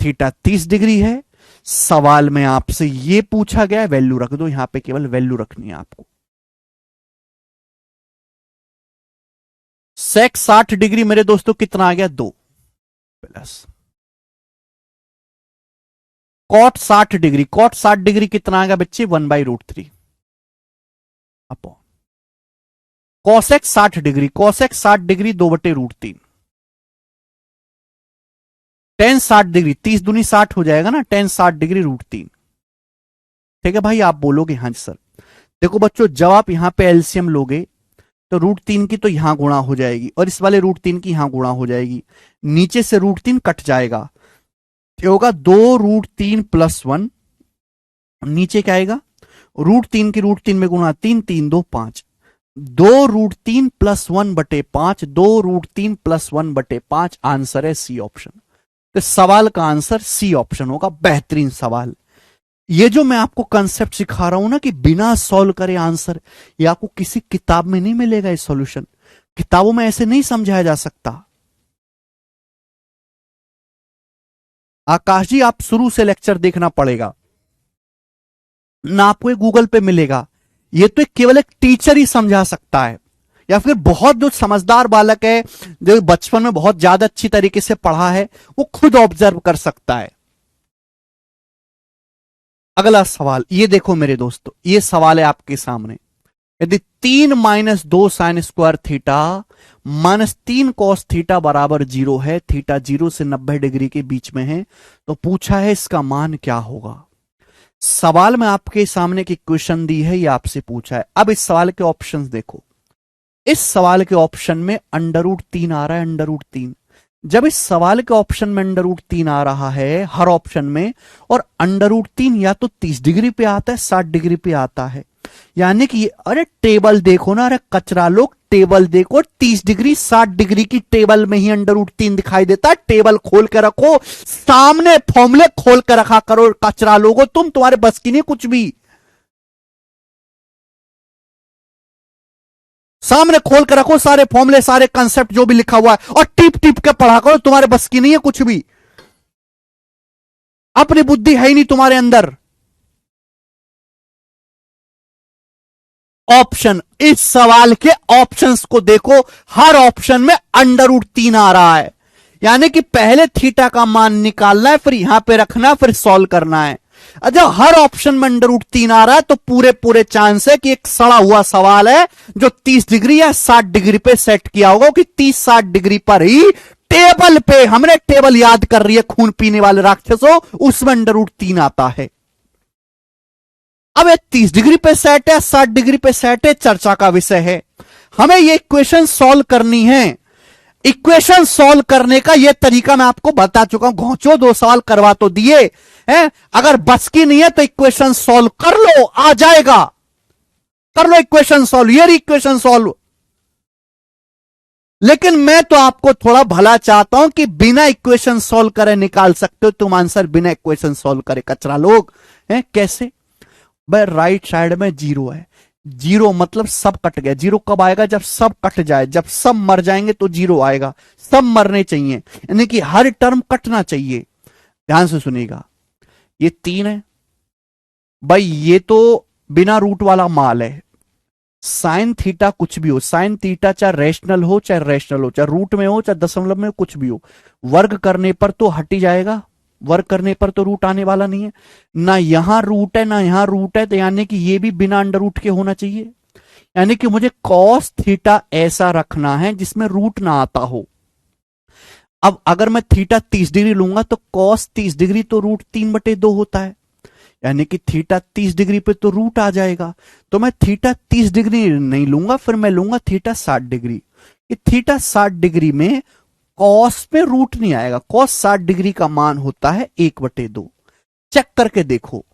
थीटा 30 डिग्री है। सवाल में आपसे ये पूछा गया है, वैल्यू रख दो, यहां पे केवल वैल्यू रखनी है आपको। सेक 60 डिग्री मेरे दोस्तों कितना आ गया? 2 plus cot 60 degree, cot 60 degree कितना आ गया बच्चे? 1/√3 upon cosec 60 degree, cosec 60 degree 2/√3। Tan 60 degree, 30 दूनी 60 हो जाएगा ना, टेन 60 डिग्री √3। ठीक है भाई, आप बोलोगे हाँ जी सर। देखो बच्चों, जब आप यहां पे एलसीएम लोगे तो √3 की तो यहां गुणा हो जाएगी, और इस वाले √3 की यहां गुणा हो जाएगी, नीचे से √3 कट जाएगा, क्या होगा? 2√3 + 1, नीचे क्या आएगा? √3 की √3 में गुणा 3, 3 2 5, 2√3 + 1/5, 2√3 + 1/5 आंसर है सी ऑप्शन। तो सवाल का आंसर सी ऑप्शन होगा। बेहतरीन सवाल। ये जो मैं आपको कंसेप्ट सिखा रहा हूं ना कि बिना सॉल्व करे आंसर, ये आपको किसी किताब में नहीं मिलेगा। ये सॉल्यूशन किताबों में ऐसे नहीं समझाया जा सकता। आकाश जी, आप शुरू से लेक्चर देखना पड़ेगा ना, आपको ये गूगल पे मिलेगा। ये तो केवल एक टीचर ही समझा सकता है, या फिर बहुत जो समझदार बालक है, जो बचपन में बहुत ज्यादा अच्छी तरीके से पढ़ा है, वो खुद ऑब्जर्व कर सकता है। अगला सवाल ये देखो मेरे दोस्तों, ये सवाल है आपके सामने। यदि 3 - 2 sign square theta -3 cos theta बराबर 0 है, थीटा 0 से 90 डिग्री के बीच में है, तो पूछा है इसका मान क्या होगा। सवाल में आपके सामने की क्वेश्चन दी है, ये आपसे पूछा है। अब इस सवाल के ऑप्शंस देखो। इस सवाल के ऑप्शन में √3 आ रहा है, √3। जब इस सवाल के ऑप्शन में √3 आ रहा है हर ऑप्शन में, और √3 या तो 30 डिग्री पे आता है, 60 डिग्री पे आता है, यानी कि अरे टेबल देखो ना, अरे कचरा लोग टेबल देखो, 30 डिग्री 60 डिग्री की टेबल में ही √3 दिखाई देता है। टेबल खोल के रखो, सामने फॉर्मूले खोल के रखा करो कचरा लोगो, तुम्हारे बस की नहीं कुछ भी। सामने खोल के रखो सारे फॉर्मूले, सारे कंसेप्ट जो भी लिखा हुआ है, और टिप टिप के पढ़ा करो, तुम्हारे बस की नहीं है कुछ भी। अपनी बुद्धि है ही नहीं तुम्हारे अंदर। ऑप्शन, इस सवाल के ऑप्शंस को देखो, हर ऑप्शन में √3 आ रहा है, यानी कि पहले थीटा का मान निकालना है, फिर यहां पे रखना है, फिर सॉल्व करना है। अच्छा, हर ऑप्शन में √3 आ रहा है, तो पूरे पूरे चांस है कि एक सड़ा हुआ सवाल है जो 30 डिग्री या 60 डिग्री पे सेट किया होगा, कि 30-60 डिग्री पर ही टेबल पे, हमने टेबल याद कर रही है खून पीने वाले राक्षसों, उसमें √3 आता है। अब ये 30 डिग्री पे सेट है, 60 डिग्री पे सेट है, चर्चा का विषय है। हमें ये इक्वेशन सॉल्व करनी है। इक्वेशन सॉल्व करने का यह तरीका मैं आपको बता चुका हूं, घोंचो 2 सवाल करवा तो दिए हैं। अगर बस की नहीं है तो इक्वेशन सॉल्व कर लो, आ जाएगा, कर लो इक्वेशन सॉल्व, ये इक्वेशन सॉल्व। लेकिन मैं तो आपको थोड़ा भला चाहता हूं कि बिना इक्वेशन सॉल्व करे निकाल सकते हो तुम आंसर, बिना इक्वेशन सॉल्व करे कचरा लोग हैं। कैसे भाई? राइट साइड में 0 है, 0 मतलब सब कट गया। 0 कब आएगा? जब सब कट जाए, जब सब मर जाएंगे तो 0 आएगा। सब मरने चाहिए, यानी कि हर टर्म कटना चाहिए। ध्यान से सुनिएगा, ये 3 है भाई, ये तो बिना रूट वाला माल है। साइन थीटा कुछ भी हो, साइन थीटा चाहे रेशनल हो, चाहे रेशनल हो, चाहे रूट में हो, चाहे दशमलव में हो, कुछ भी हो, वर्ग करने पर तो हट ही जाएगा। वर्ग करने पर तो रूट आने वाला नहीं है, ना यहां रूट है ना यहां रूट है, तो यानी कि ये भी बिना अंडर रूट के होना चाहिए। यानी कि मुझे कॉस थीटा ऐसा रखना है जिसमें रूट ना आता हो। अब अगर मैं थीटा 30 डिग्री लूंगा तो कॉस 30 डिग्री तो √3/2 होता है, यानी कि थीटा 30 डिग्री पे तो रूट आ जाएगा। तो मैं थीटा 30 डिग्री नहीं लूंगा, फिर मैं लूंगा थीटा 60 डिग्री। ये थीटा 60 डिग्री में कॉस पे रूट नहीं आएगा। कॉस 60 डिग्री का मान होता है 1/2। चेक करके देखो।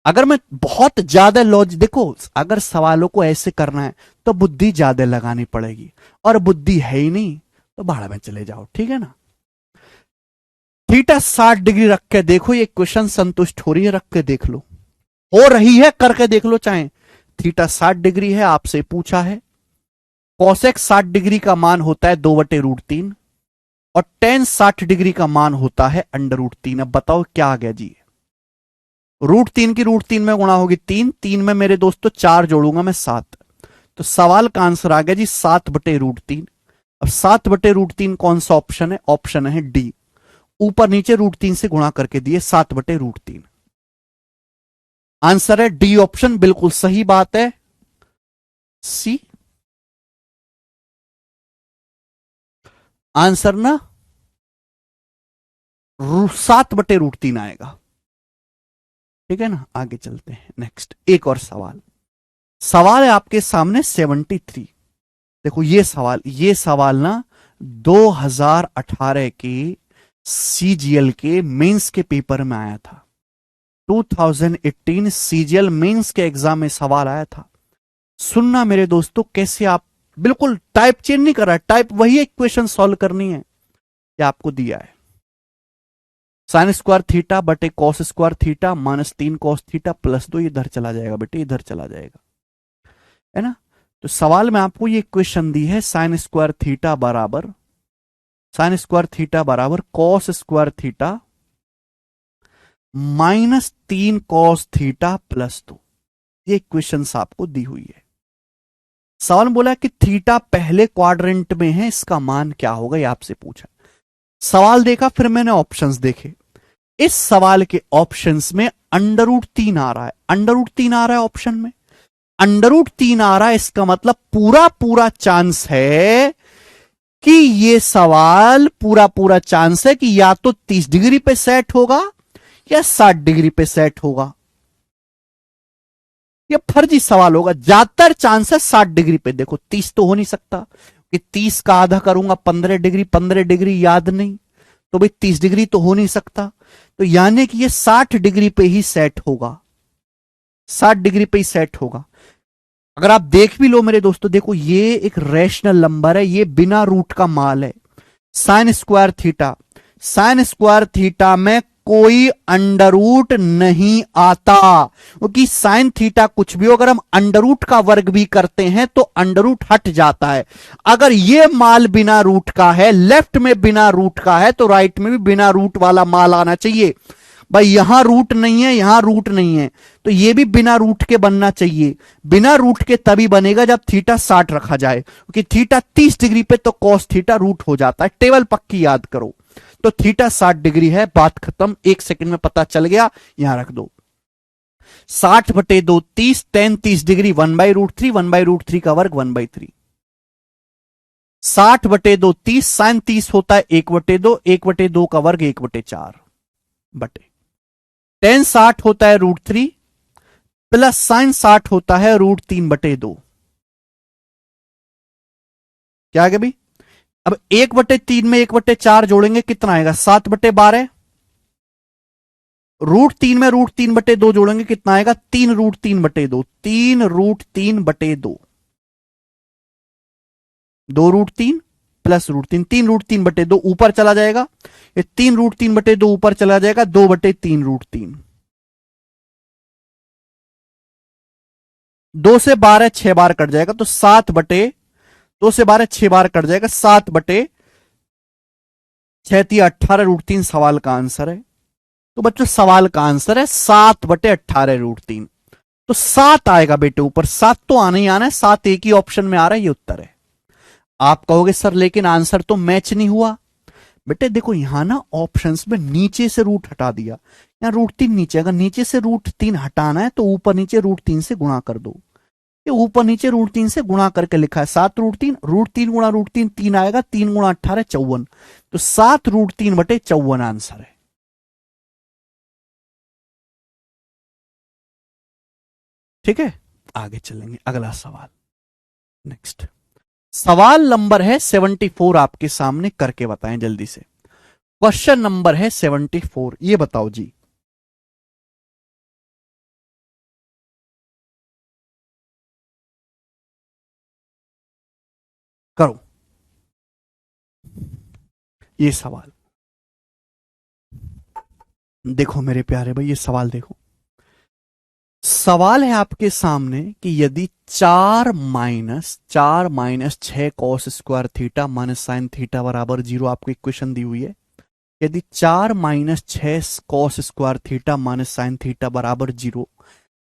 अगर मैं बहुत ज्यादा लॉजिक, देखो अगर सवालों को ऐसे करना है तो बुद्धि ज्यादा लगानी पड़ेगी, और बुद्धि है ही नहीं तो भाड़ा में चले जाओ, ठीक है ना। थीटा 60 डिग्री रख के देखो, ये क्वेश्चन संतुष्ट हो रही है, रख के देख लो, हो रही है, करके देख लो। चाहे थीटा 60 डिग्री है, आपसे पूछा है, कॉसेक 60 डिग्री का मान होता है 2/√3, और टेन 60 डिग्री का मान होता है √3। अब बताओ क्या आ गया जी? √3 की √3 में गुणा होगी 3, 3 में मेरे दोस्तों 4 जोड़ूंगा मैं 7, तो सवाल का आंसर आ गया जी 7/√3। अब 7/√3 कौन सा ऑप्शन है? ऑप्शन है डी, ऊपर नीचे √3 से गुणा करके दिए 7/√3। आंसर है डी ऑप्शन, बिल्कुल सही बात है। सी आंसर ना 7/√3 आएगा, ठीक है ना। आगे चलते हैं, नेक्स्ट एक और सवाल। सवाल है आपके सामने 73। देखो ये सवाल ना 2018 के सीजीएल के मेंस के पेपर में आया था। 2018 सीजीएल मेंस के एग्जाम में सवाल आया था। सुनना मेरे दोस्तों, कैसे आप बिल्कुल टाइप चेंज नहीं कर रहा, टाइप वही इक्वेशन सॉल्व करनी है। ये आपको दिया है साइन स्क्वायर थीटा बटे cos square theta -3 cos theta +2, इधर चला जाएगा बेटे, इधर चला जाएगा, है ना। तो सवाल में आपको ये इक्वेशन दी है, साइन स्क्वायर थीटा बराबर cos square theta -3 cos theta +2। ये इक्वेशन आपको दी हुई है। सवाल में बोला कि थीटा पहले क्वाड्रेंट में है, इसका मान क्या होगा, ये आपसे पूछा। सवाल देखा, फिर मैंने ऑप्शंस देखे। इस सवाल के ऑप्शंस में √3 आ रहा है, √3 आ रहा है ऑप्शन में, √3 आ रहा है, इसका मतलब पूरा पूरा चांस है कि ये सवाल पूरा चांस है कि या तो 30 डिग्री पे सेट होगा या 60 डिग्री पे सेट होगा। ये फर्जी सवाल होगा। ज्यादातर चांसेस 60 डिग्री पे। देखो 30 तो हो नहीं सकता कि 30 का आधा करूंगा 15 डिग्री, 15 डिग्री याद नहीं, तो भाई 30 डिग्री तो हो नहीं सकता। तो यानी कि ये 60 डिग्री पे ही सेट होगा, 60 डिग्री पे ही सेट होगा। अगर आप देख भी लो मेरे दोस्तों, देखो ये एक रैशनल नंबर है, ये बिना रूट का माल है। Sign square theta, sign square theta में कोई अंडर रूट नहीं आता, क्योंकि साइन थीटा कुछ भी हो, अगर हम अंडर रूट का वर्ग भी करते हैं तो अंडर रूट हट जाता है। अगर ये माल बिना रूट का है, लेफ्ट में बिना रूट का है, तो राइट में भी बिना रूट वाला माल आना चाहिए। भाई यहां रूट नहीं है, यहां रूट नहीं है, तो ये भी बिना रूट के बनना चाहिए। बिना रूट के तभी बनेगा जब थीटा 60 रखा जाए, क्योंकि थीटा 30 डिग्री पे तो कॉस थीटा रूट हो जाता है। टेबल पक्की याद करो। तो थीटा 60 डिग्री है, बात खत्म, 1 सेकंड में पता चल गया। यहां रख दो 60/2 30, टेन 30 डिग्री 1/√3, 1/√3 का वर्ग 1/3। 60/2 30, साइन 30 होता है 1/2, 1/2 का वर्ग 1/4 बटे। टेन 60 होता है √3 प्लस साइन 60 होता है √3/2। क्या आ गया भाई? अब 1/3 में 1/4 जोड़ेंगे कितना आएगा? 7/12। √3 में √3/2 जोड़ेंगे कितना आएगा? 3√3/2, 3√3/2, 2√3 प्लस √3, 3√3/2 ऊपर चला जाएगा, ये 3√3/2 ऊपर चला जाएगा, 2/3√3। 2 से 12 6 बार कट जाएगा, तो 2 से 12 6 बार कट जाएगा, 7/6 18√3 सवाल का आंसर है। तो बच्चों सवाल का आंसर है 7/18√3। तो 7 आएगा बेटे ऊपर, 7 तो आना ही आना है, 7 एक ही ऑप्शन में आ रहा है, ये उत्तर है। आप कहोगे सर लेकिन आंसर तो मैच नहीं हुआ। बेटे देखो यहां ना ऑप्शंस में नीचे से रूट हटा दिया, यहां √3 नीचे, अगर नीचे से √3 हटाना है तो ऊपर नीचे √3 से गुणा कर दो। ये ऊपर नीचे √3 से गुणा करके लिखा है, 7√3, √3 गुणा √3 3 आएगा, 3 गुणा 18 54। तो 7√3/54 आंसर है। ठीक है, आगे चलेंगे अगला सवाल। नेक्स्ट सवाल नंबर है 74, आपके सामने करके बताएं जल्दी से। क्वेश्चन नंबर है 74, ये बताओ जी। करो ये सवाल। देखो मेरे प्यारे भाई, ये सवाल देखो। सवाल है आपके सामने कि यदि 4 - 6 cos square theta minus sine theta बराबर 0, आपको इक्वेशन दी हुई है। यदि 4 - 6 cos square theta minus sine theta बराबर 0,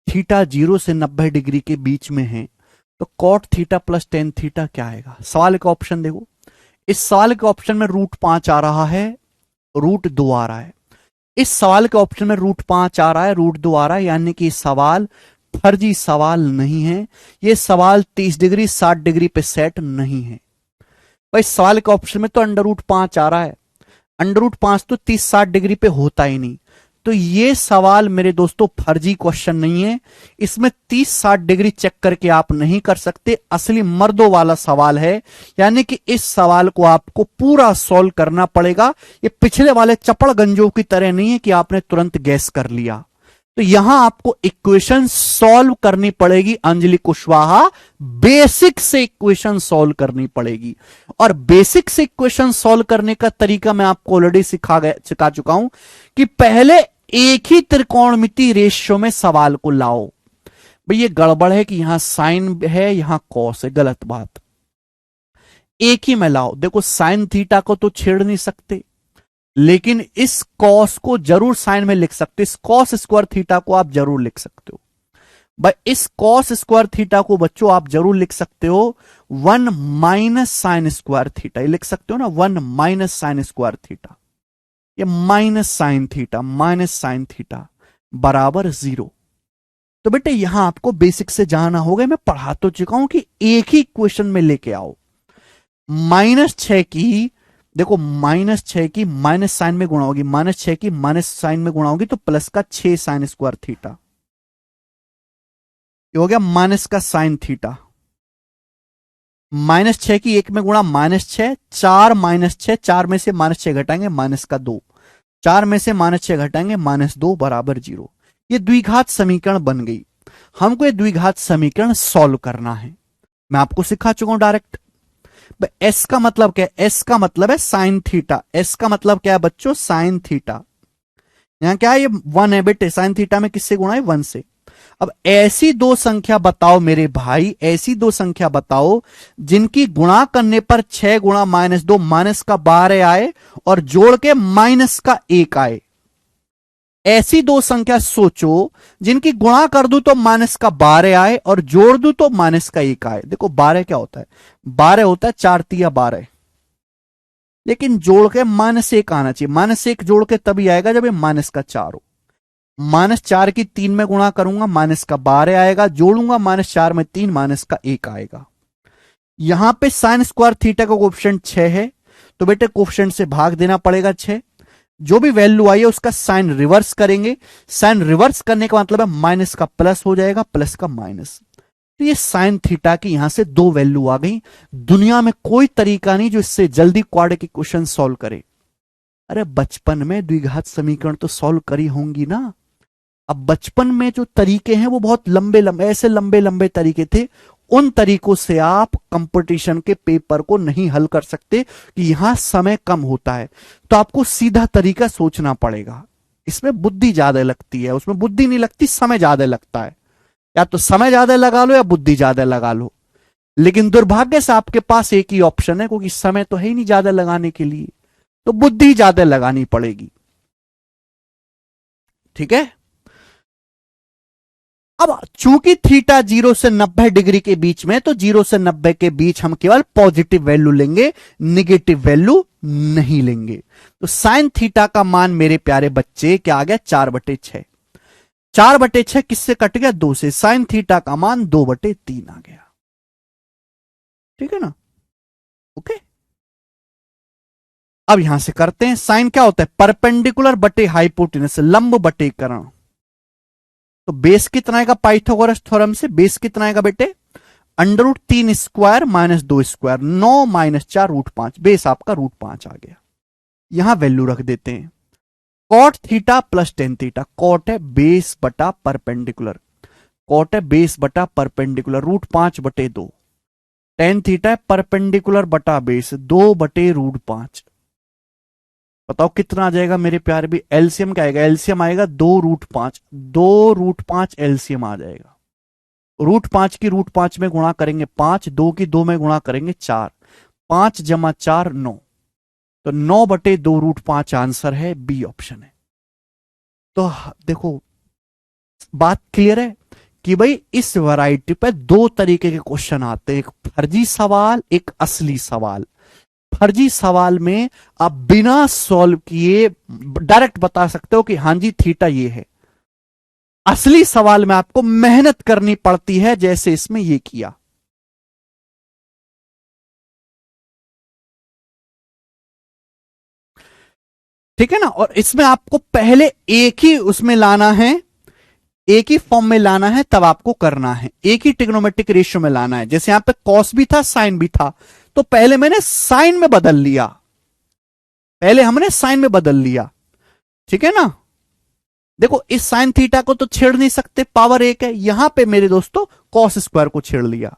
थीटा 0 से 90 डिग्री के बीच में है, तो cot theta plus tan theta क्या आएगा? सवाल का ऑप्शन देखो। इस सवाल के ऑप्शन में √5 आ रहा है, √2 आ रहा है। इस सवाल के ऑप्शन में √5 आ रहा है, √2 आ रहा है, यानी कि सवाल फर्जी सवाल नहीं है। यह सवाल 30 डिग्री 60 डिग्री पे सेट नहीं है। भाई सवाल के ऑप्शन में तो √5 आ रहा है, √5 तो 30-60 डिग्री पे होता ही नहीं। तो ये सवाल मेरे दोस्तों फर्जी क्वेश्चन नहीं है। इसमें 30-60 डिग्री चेक करके आप नहीं कर सकते, असली मर्दों वाला सवाल है। यानी कि इस सवाल को आपको पूरा सॉल्व करना पड़ेगा। ये पिछले वाले चपड़गंजों की तरह नहीं है कि आपने तुरंत गैस कर लिया। तो यहां आपको इक्वेशन सॉल्व करनी पड़ेगी अंजलि कुशवाहा, बेसिक से इक्वेशन सॉल्व करनी पड़ेगी। और बेसिक से इक्वेशन सॉल्व करने का तरीका मैं आपको ऑलरेडी सिखा चुका हूं कि पहले एक ही त्रिकोणमिति रेशियो में सवाल को लाओ। भाई ये गड़बड़ है कि यहां साइन है यहां कॉस है, गलत बात। एक ही में लाओ। देखो साइन थीटा को तो छेड़ नहीं सकते, लेकिन इस कॉस को जरूर साइन में लिख सकते, इस कॉस स्क्वायर थीटा को आप जरूर लिख सकते हो। भाई इस कॉस स्क्वायर थीटा को बच्चों आप जरूर लिख सकते हो 1 - साइन स्क्वायर थीटा, ये लिख सकते हो ना, 1 - साइन स्क्वायर थीटा। ये माइनस साइन थीटा बराबर 0। तो बेटे यहां आपको बेसिक से जाना होगा, मैं पढ़ा तो चुका हूं कि एक ही इक्वेशन में लेके आओ। -6 की, देखो -6 की माइनस साइन में गुणा होगी, -6 की माइनस साइन में गुणा होगी तो प्लस का 6 साइन स्क्वायर थीटा। ये हो गया माइनस का साइन थीटा। -6 की 1 में गुणा -6, 4 -6, 4 में से -6 घटाएंगे माइनस का 2, 4 में से -6 घटाएंगे -2 बराबर 0। ये द्विघात समीकरण बन गई। हमको ये द्विघात समीकरण सॉल्व करना है। मैं आपको सिखा चुका हूं डायरेक्ट। एस का मतलब क्या है? एस का मतलब है साइन थीटा। एस का मतलब क्या है बच्चों? Sine theta. यहां क्या है? ये 1 है बेटे। साइन थीटा में किससे गुणा है? 1 से। अब ऐसी दो संख्या बताओ मेरे भाई, ऐसी दो संख्या बताओ जिनकी गुणा करने पर 6 गुणा -2 माइनस का 12 आए और जोड़ के माइनस का 1 आए। ऐसी दो संख्या सोचो जिनकी गुणा कर दूं तो माइनस का 12 आए और जोड़ दूं तो माइनस का 1 आए। देखो 12 क्या होता है? 12 होता है 4 तिया 12, लेकिन जोड़ के -1 आना चाहिए। -1 जोड़ के तभी आएगा जब ये -4 हो। -4 की 3 में गुणा करूंगा माइनस का 12 आएगा, जोड़ूंगा -4 में 3 माइनस का 1 आएगा। यहां पे साइन स्क्वायर थीटा का कोफिशिएंट 6 है, तो बेटे कोफिशिएंट से भाग देना पड़ेगा 6। जो भी वैल्यू आई है उसका साइन रिवर्स करेंगे। साइन रिवर्स करने का मतलब है माइनस का प्लस हो जाएगा, प्लस का माइनस। तो ये साइन थीटा की यहां से दो वैल्यू आ गई। दुनिया में कोई तरीका नहीं जो इससे जल्दी क्वाड्रेटिक क्वेश्चन सॉल्व करे। अरे बचपन में द्विघात समीकरण तो सॉल्व करी होंगी ना। अब बचपन में जो तरीके हैं वो बहुत लंबे लंबे, ऐसे लंबे लंबे तरीके थे। उन तरीकों से आप कंपटीशन के पेपर को नहीं हल कर सकते कि यहां समय कम होता है। तो आपको सीधा तरीका सोचना पड़ेगा। इसमें बुद्धि ज्यादा लगती है, उसमें बुद्धि नहीं लगती, समय ज्यादा लगता है। या तो समय ज्यादा लगा लो या बुद्धि ज्यादा लगा लो। लेकिन दुर्भाग्य से आपके पास एक ही ऑप्शन है, क्योंकि समय तो है ही नहीं ज्यादा लगाने के लिए, तो बुद्धि ज्यादा लगानी पड़ेगी। ठीक है। अब चूंकि थीटा 0 से 90 डिग्री के बीच में, तो 0 से 90 के बीच हम केवल पॉजिटिव वैल्यू लेंगे, निगेटिव वैल्यू नहीं लेंगे। तो साइन थीटा का मान मेरे प्यारे बच्चे क्या आ गया? 4/6। 4/6 किससे कट गया? 2 से। साइन थीटा का मान 2/3 आ गया। ठीक है ना? ओके। अब यहां से करते हैं। साइन क्या होता है? परपेंडिकुलर बटे हाइपोटेनस, लंब बटे कर्ण। तो बेस कितना आएगा पाइथागोरस थ्योरम से? बेस कितना आएगा बेटे? √3 स्क्वायर -2 स्क्वायर, 9 -4 √5। बेस आपका √5 आ गया। यहां वैल्यू रख देते हैं। Cot theta plus tan theta. Cot है बेस बटा परपेंडिकुलर, कॉट है बेस बटा परपेंडिकुलर, √5/2। टेन थीटा है परपेंडिकुलर बटा बेस, 2/√5। बताओ कितना आ जाएगा मेरे प्यारे भी? एलसीएम क्या आएगा? एलसीएम आएगा 2√5, 2√5 एलसीएम आ जाएगा। √5 की √5 में गुणा करेंगे 5, 2 की 2 में गुणा करेंगे 4, 5 × 4 9, तो 9/2√5 आंसर है, बी ऑप्शन है। तो देखो बात क्लियर है कि भाई इस वैरायटी पे दो तरीके के क्वेश्चन आते हैं, एक फर्जी सवाल, एक असली सवाल। फर्जी सवाल में आप बिना सॉल्व किए डायरेक्ट बता सकते हो कि हां जी थीटा ये है। असली सवाल में आपको मेहनत करनी पड़ती है, जैसे इसमें ये किया। ठीक है ना? और इसमें आपको पहले एक ही उसमें लाना है, एक ही फॉर्म में लाना है, तब आपको करना है। एक ही ट्रिग्नोमेट्रिक रेशियो में लाना है। जैसे यहां पे कॉस भी था, साइन भी था, तो पहले मैंने साइन में बदल लिया, पहले हमने साइन में बदल लिया। ठीक है ना? देखो इस साइन थीटा को तो छेड़ नहीं सकते, पावर 1 है। यहां पे मेरे दोस्तों कॉस स्क्वायर को छेड़ लिया।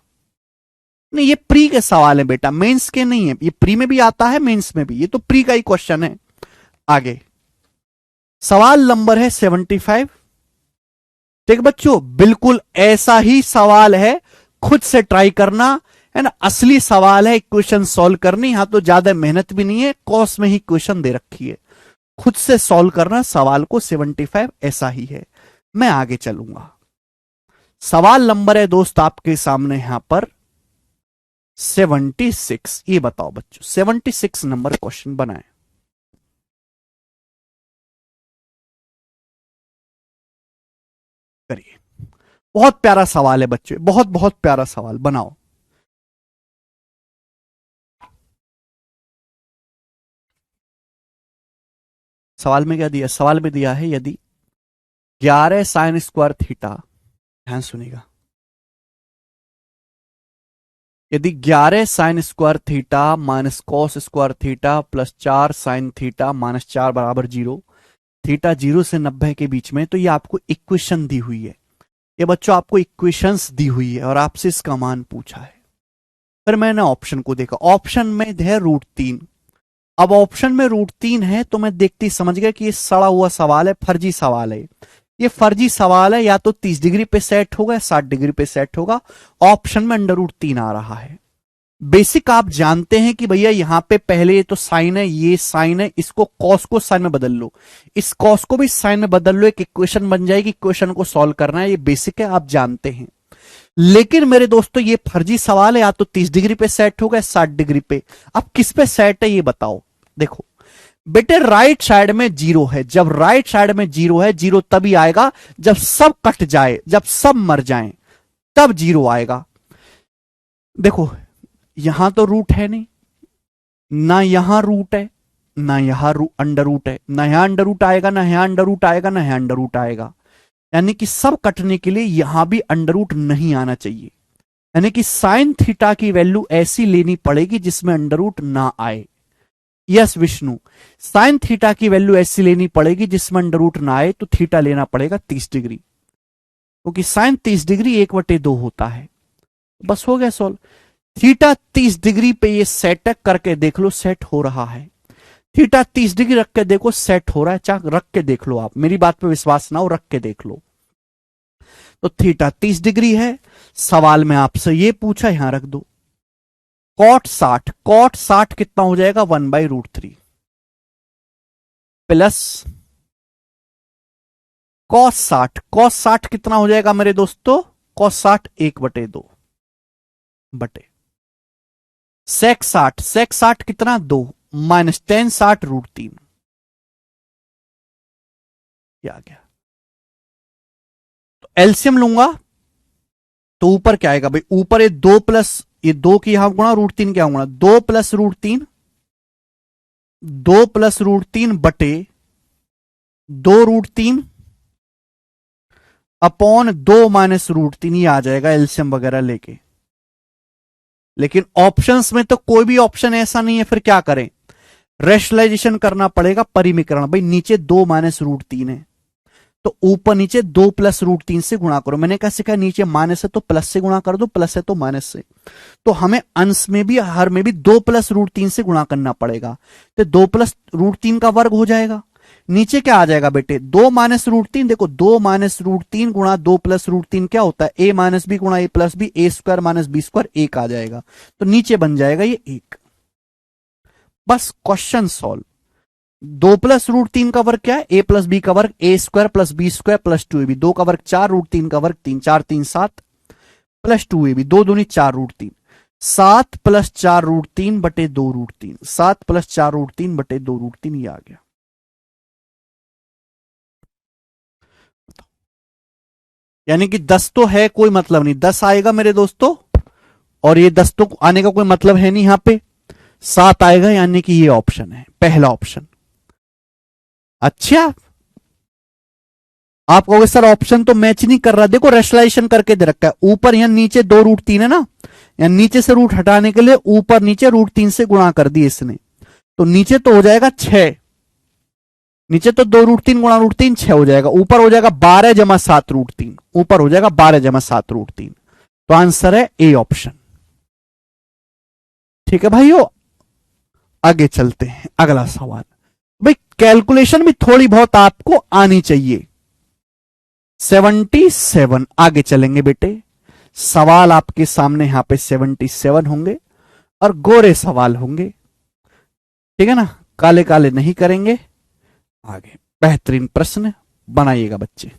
नहीं, ये प्री के सवाल है बेटा, मेंस के नहीं है। ये प्री में भी आता है, मेंस में भी। ये तो प्री का ही क्वेश्चन है। आगे सवाल नंबर है 75। ठीक बच्चों, बिल्कुल ऐसा ही सवाल है, खुद से ट्राई करना है ना। असली सवाल है, क्वेश्चन सॉल्व करनी। यहां तो ज्यादा मेहनत भी नहीं है, कॉस में ही क्वेश्चन दे रखी है, खुद से सॉल्व करना सवाल को। 75 ऐसा ही है। मैं आगे चलूंगा। सवाल नंबर है दोस्त आपके सामने यहां पर 76। ये बताओ बच्चों, 76 नंबर क्वेश्चन बनाए। करिए। बहुत प्यारा सवाल है बच्चे, बहुत बहुत प्यारा सवाल। बनाओ। सवाल में क्या दिया? सवाल में दिया है यदि 11 साइन स्क्वायर थीटा, ध्यान सुनिएगा, यदि 11 sign square theta minus cos square theta plus 4 sine theta minus 4 बराबर 0, थीटा 0 से 90 के बीच में, तो ये आपको इक्वेशन दी हुई है। ये बच्चों आपको इक्वेशंस दी हुई है और आपसे इसका मान पूछा है। फिर मैंने ऑप्शन को देखा, ऑप्शन में है √3। अब ऑप्शन में √3 है तो मैं देखते ही समझ गया कि ये सड़ा हुआ सवाल है, फर्जी सवाल है। ये फर्जी सवाल है, या तो 30 डिग्री पे सेट होगा या 60 डिग्री पे सेट होगा। ऑप्शन में √3 आ रहा है। बेसिक आप जानते हैं कि भैया यहां पे पहले ये तो साइन है, ये साइन है, इसको कॉस को साइन में बदल लो, इस कॉस को भी साइन में बदल लो, एक इक्वेशन बन जाएगी, इक्वेशन को सॉल्व करना है। ये बेसिक है, आप जानते हैं। लेकिन मेरे दोस्तों ये फर्जी सवाल है, या तो 30 डिग्री पे सेट होगा या 60 डिग्री पे। अब किस पे सेट है ये बताओ। देखो बेटे, राइट साइड में 0 है। जब राइट साइड में 0 है, 0 तभी आएगा जब सब कट जाए, जब सब मर जाए, तब 0 आएगा। देखो यहां तो रूट है नहीं, ना यहां रूट है, ना यहां अंडर रूट है, ना यहां अंडर रूट आएगा, ना यहां अंडर रूट आएगा, ना यहां अंडर रूट आएगा। यानी कि सब कटने के लिए यहां भी अंडर रूट नहीं आना चाहिए। यानी कि साइन थीटा की वैल्यू ऐसी लेनी पड़ेगी जिसमें अंडर रूट ना आए। यस विष्णु, साइन थीटा की वैल्यू ऐसी लेनी पड़ेगी जिसमें अंडर रूट ना आए, तो थीटा लेना पड़ेगा 30 डिग्री, क्योंकि साइन 30 डिग्री 1/2 होता है। बस हो गया सॉल्व। थीटा 30 डिग्री पे ये सेट करके देख लो, सेट हो रहा है। थीटा 30 डिग्री रख के देखो, सेट हो रहा है। चाक रख के देख लो, आप मेरी बात पे विश्वास ना हो, रख के देख लो। तो थीटा 30 डिग्री है। सवाल में आपसे ये पूछा, यहां रख दो। कॉट 60, कॉट 60 कितना हो जाएगा 1/√3 प्लस कॉस 60, कॉस 60 कितना हो जाएगा मेरे दोस्तों, कॉस 60 1/2 बटे सेक 60, सेक 60 कितना 2 माइनस टेन 60 √3। क्या आ गया, तो एलसीएम लूंगा तो ऊपर क्या आएगा भाई, ऊपर ये 2 प्लस ये 2 की यहां गुणा √3 क्या गुणा 2 प्लस √3, 2 प्लस √3 बटे 2√3 अपॉन 2 माइनस √3, ये आ जाएगा एलसीएम वगैरह लेके। लेकिन ऑप्शंस में तो कोई भी ऑप्शन ऐसा नहीं है, फिर क्या करें, रेशनलाइजेशन करना पड़ेगा, परिमीकरण। भाई नीचे 2 माइनस √3 है, तो ऊपर नीचे 2 प्लस √3 से गुणा करो। मैंने क्या सीखा, नीचे माइनस है तो प्लस से गुणा कर दो, प्लस है तो माइनस से। तो हमें अंश में भी हर में भी 2 प्लस √3 से गुणा करना पड़ेगा, तो 2 प्लस √3 का वर्ग हो जाएगा। नीचे क्या आ जाएगा बेटे, 2 माइनस √3। देखो 2 माइनस √3 गुणा 2 प्लस √3 क्या होता है, a माइनस बी गुणा a plus B, a square minus B square 1 आ जाएगा। तो नीचे बन जाएगा ये 1। बस क्वेश्चन सॉल्व। 2 प्लस √3 का वर्ग क्या है, a प्लस बी का वर्ग, a square plus B square plus 2ab, 2 का वर्ग 4, √3 का वर्ग 3, 4 3 7 प्लस 2ab, 2 दूनी 4 √3, 7 प्लस 4 √3 बटे 2 √3, 7 प्लस 4 √3 बटे 2 √3, ये आ गया। यानी कि 10 तो है, कोई मतलब नहीं, 10 आएगा मेरे दोस्तों, और ये 10 तो आने का कोई मतलब है नहीं, यहां पे 7 आएगा, यानी कि ये ऑप्शन है, पहला ऑप्शन। अच्छा, आप कहोगे सर ऑप्शन तो मैच नहीं कर रहा। देखो रेशनलाइजेशन करके दे रखा है, ऊपर यहां नीचे 2 √3 है ना, या नीचे से रूट हटाने के लिए ऊपर नीचे √3 से गुणा कर दिए इसने, तो नीचे तो हो जाएगा 6, नीचे तो 2 √3 गुणा √3 6 हो जाएगा, ऊपर हो जाएगा 12 जमा 7 √3, ऊपर हो जाएगा 12 जमा 7 √3। तो आंसर है ए ऑप्शन। ठीक है भाइयों, आगे चलते हैं, अगला सवाल। भाई कैलकुलेशन भी थोड़ी बहुत आपको आनी चाहिए। 77, आगे चलेंगे बेटे। सवाल आपके सामने यहां पे 77 होंगे और गोरे सवाल होंगे, ठीक है ना, काले काले नहीं करेंगे। आगे बेहतरीन प्रश्न बनाइएगा बच्चे।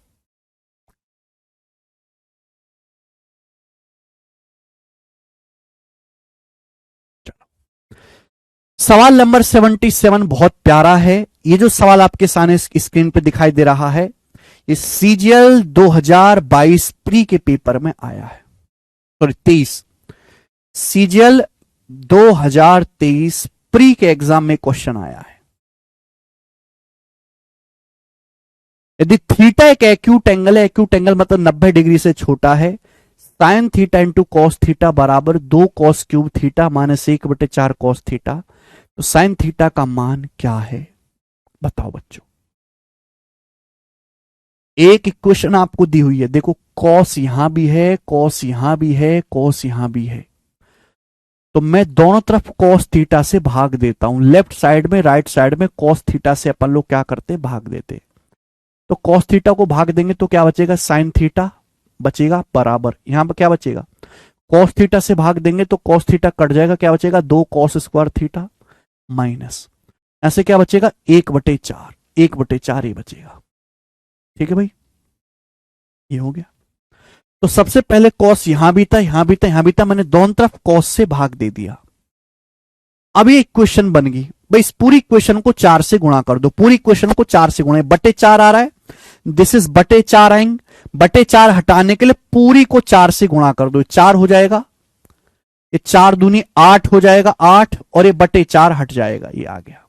सवाल नंबर 77 बहुत प्यारा है। ये जो सवाल आपके सामने स्क्रीन पे दिखाई दे रहा है, ये सीजीएल 2022 प्री के पेपर में आया है, सॉरी 23, सीजीएल 2023 प्री के एग्जाम में क्वेश्चन आया है। यदि थीटा एक एक्यूट एंगल है, एक्यूट एंगल मतलब 90 डिग्री से छोटा है, sine theta into cos theta बराबर 2 cos cube theta minus 1/4 cos theta. तो साइन थीटा का मान क्या है बताओ बच्चों। एक इक्वेशन आपको दी हुई है, देखो कॉस यहां भी है, कॉस यहां भी है, कॉस यहां भी है, तो मैं दोनों तरफ कॉस थीटा से भाग देता हूं। लेफ्ट साइड में राइट साइड में कॉस थीटा से अपन लोग क्या करते भाग देते। तो कॉस थीटा को भाग देंगे तो क्या बचेगा, साइन थीटा बचेगा बराबर, यहां पर क्या बचेगा, कॉस थीटा से भाग देंगे तो कॉस थीटा कट जाएगा, क्या बचेगा 2 कॉस स्क्वायर थीटा माइनस ऐसे क्या बचेगा 1/4, 1/4 ही बचेगा। ठीक है भाई, ये हो गया। तो सबसे पहले कॉस यहां भी था, यहां भी था, यहां भी था, मैंने दोनों तरफ कॉस से भाग दे दिया। अब ये इक्वेशन बन गई भाई, इस पूरी इक्वेशन को 4 से गुणा कर दो, पूरी इक्वेशन को 4 से गुणा, /4 आ रहा है, दिस इज /4 आएंगे, /4 हटाने के लिए पूरी को 4 से गुणा कर दो, 4 हो जाएगा, ये 4 दूनी 8 हो जाएगा, 8 और ये /4 हट जाएगा, ये आ गया।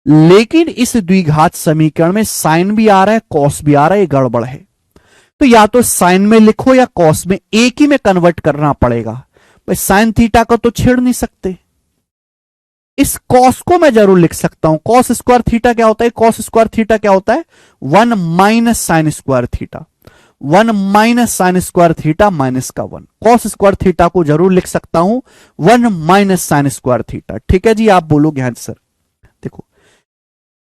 लेकिन इस द्विघात समीकरण में साइन भी आ रहा है कॉस भी आ रहा है, ये गड़बड़ है। तो या तो साइन में लिखो या कॉस में, एक ही में कन्वर्ट करना पड़ेगा। भाई साइन थीटा का तो छेड़ नहीं सकते, इस कॉस को मैं जरूर लिख सकता हूं। कॉस स्क्वायर थीटा क्या होता है, कॉस स्क्वायर थीटा क्या होता है 1 minus sign square theta, 1 minus sign square theta minus का 1, कॉस स्क्वायर थीटा को जरूर लिख सकता हूं 1 माइनस साइन स्क्वायर थीटा। ठीक है जी, आप बोलोगे हाँ सर, देखो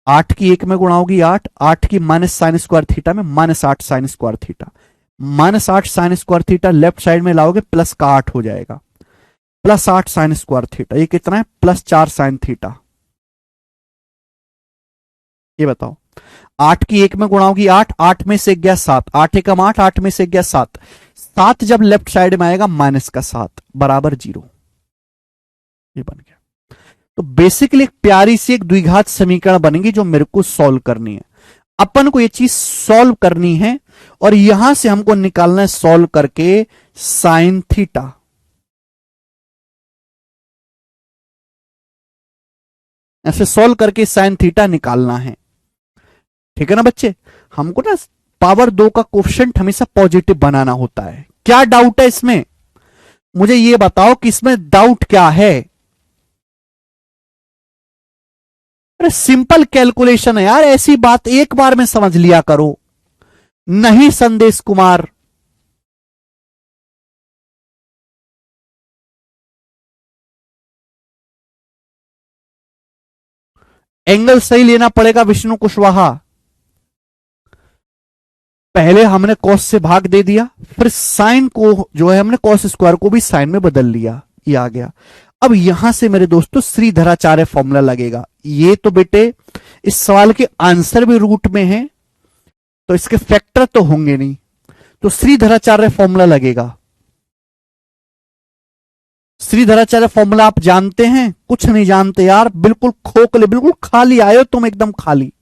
8 की 1 में गुणा होगी 8, 8 की माइनस साइन स्क्वायर थीटा में -8 sign square theta, -8 sign square theta left side में लाओगे प्लस का 8 हो जाएगा, +8 साइन स्क्वायर थीटा, ये कितना है +4 साइन थीटा। ये बताओ 8 की 1 में गुणा होगी 8, 8 में से गया 7, 8 एकम 8, 8 में से गया 7, 7 जब लेफ्ट साइड में आएगा माइनस का 7 बराबर 0, ये बन गया। तो बेसिकली एक प्यारी सी एक द्विघात समीकरण बनेगी जो मेरे को सॉल्व करनी है। अपन को ये चीज सॉल्व करनी है और यहां से हमको निकालना है सॉल्व करके साइन थीटा। ऐसे सॉल्व करके साइन थीटा निकालना है। ठीक है ना बच्चे, हमको ना पावर 2 का कोफिशिएंट हमेशा पॉजिटिव बनाना होता है। क्या डाउट है इसमें, मुझे ये बताओ कि इसमें डाउट क्या है। अरे सिंपल कैलकुलेशन है यार, ऐसी बात एक बार में समझ लिया करो। नहीं संदेश कुमार, एंगल सही लेना पड़ेगा विष्णु कुशवाहा। पहले हमने कॉस से भाग दे दिया, फिर साइन को जो है हमने कॉस स्क्वायर को भी साइन में बदल लिया, ये आ गया। अब यहां से मेरे दोस्तों श्रीधराचार्य फॉर्मूला लगेगा। ये तो बेटे इस सवाल के आंसर भी रूट में है, तो इसके फैक्टर तो होंगे नहीं, तो श्रीधराचार्य फॉर्मूला लगेगा। श्रीधराचार्य फॉर्मूला आप जानते हैं, कुछ नहीं जानते यार, बिल्कुल खोखले, बिल्कुल खाली आए हो तुम, एकदम खाली।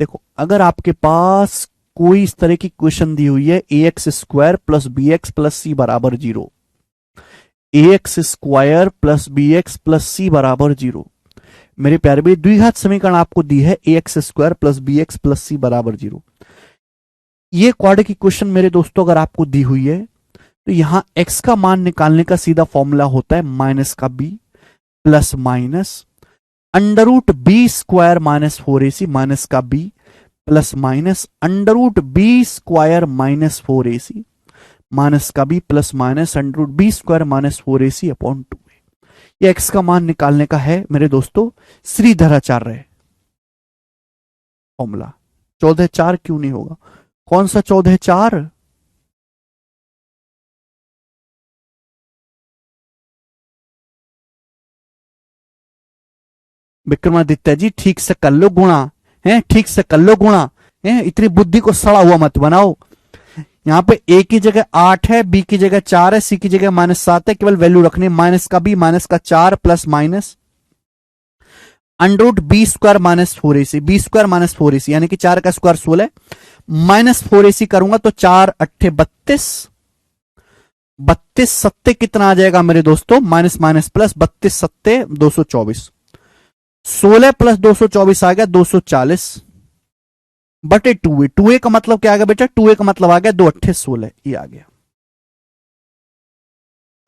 देखो अगर आपके पास कोई इस तरह की क्वेश्चन दी हुई है ax² प्लस bx प्लस सी बराबर 0, ax² प्लस bx प्लस सी बराबर 0, मेरे प्यारे भाई द्विघात समीकरण आपको दी है ax² प्लस bx प्लस सी बराबर 0। ये क्वाड्रेटिक की क्वेश्चन मेरे दोस्तों अगर आपको दी हुई है तो यहां x का मान निकालने का सीधा फॉर्मूला होता है माइनस का b plus minus √b² minus 4ac minus का b plus minus √b² minus 4ac minus का b plus minus √b² minus 4ac upon 2। ये x का मान निकालने का है मेरे दोस्तों श्रीधराचार्य फॉर्मूला। 14/4 क्यों नहीं होगा, कौन सा 14/4, विक्रमादित्य जी ठीक से कर लो गुणा है, ठीक से कर लो गुणा है, इतनी बुद्धि को सड़ा हुआ मत बनाओ। यहां पे a की जगह 8 है, b की जगह 4 है, c की जगह -7 है, केवल वैल्यू रखनी माइनस का b माइनस का 4 plus minus √b² minus 4ac, b² minus 4ac यानी कि 4 का स्क्वायर 16 माइनस 4ac करूंगा तो 4 8 32, 32 सत्ते कितना आ जाएगा मेरे दोस्तों, माइनस माइनस प्लस 32 सत्ते 224, 16 प्लस 224 आ गया 240 बटे 2a। 2a का मतलब क्या आ गया बेटा, 2a का मतलब आ गया 2 8 16, ये आ गया।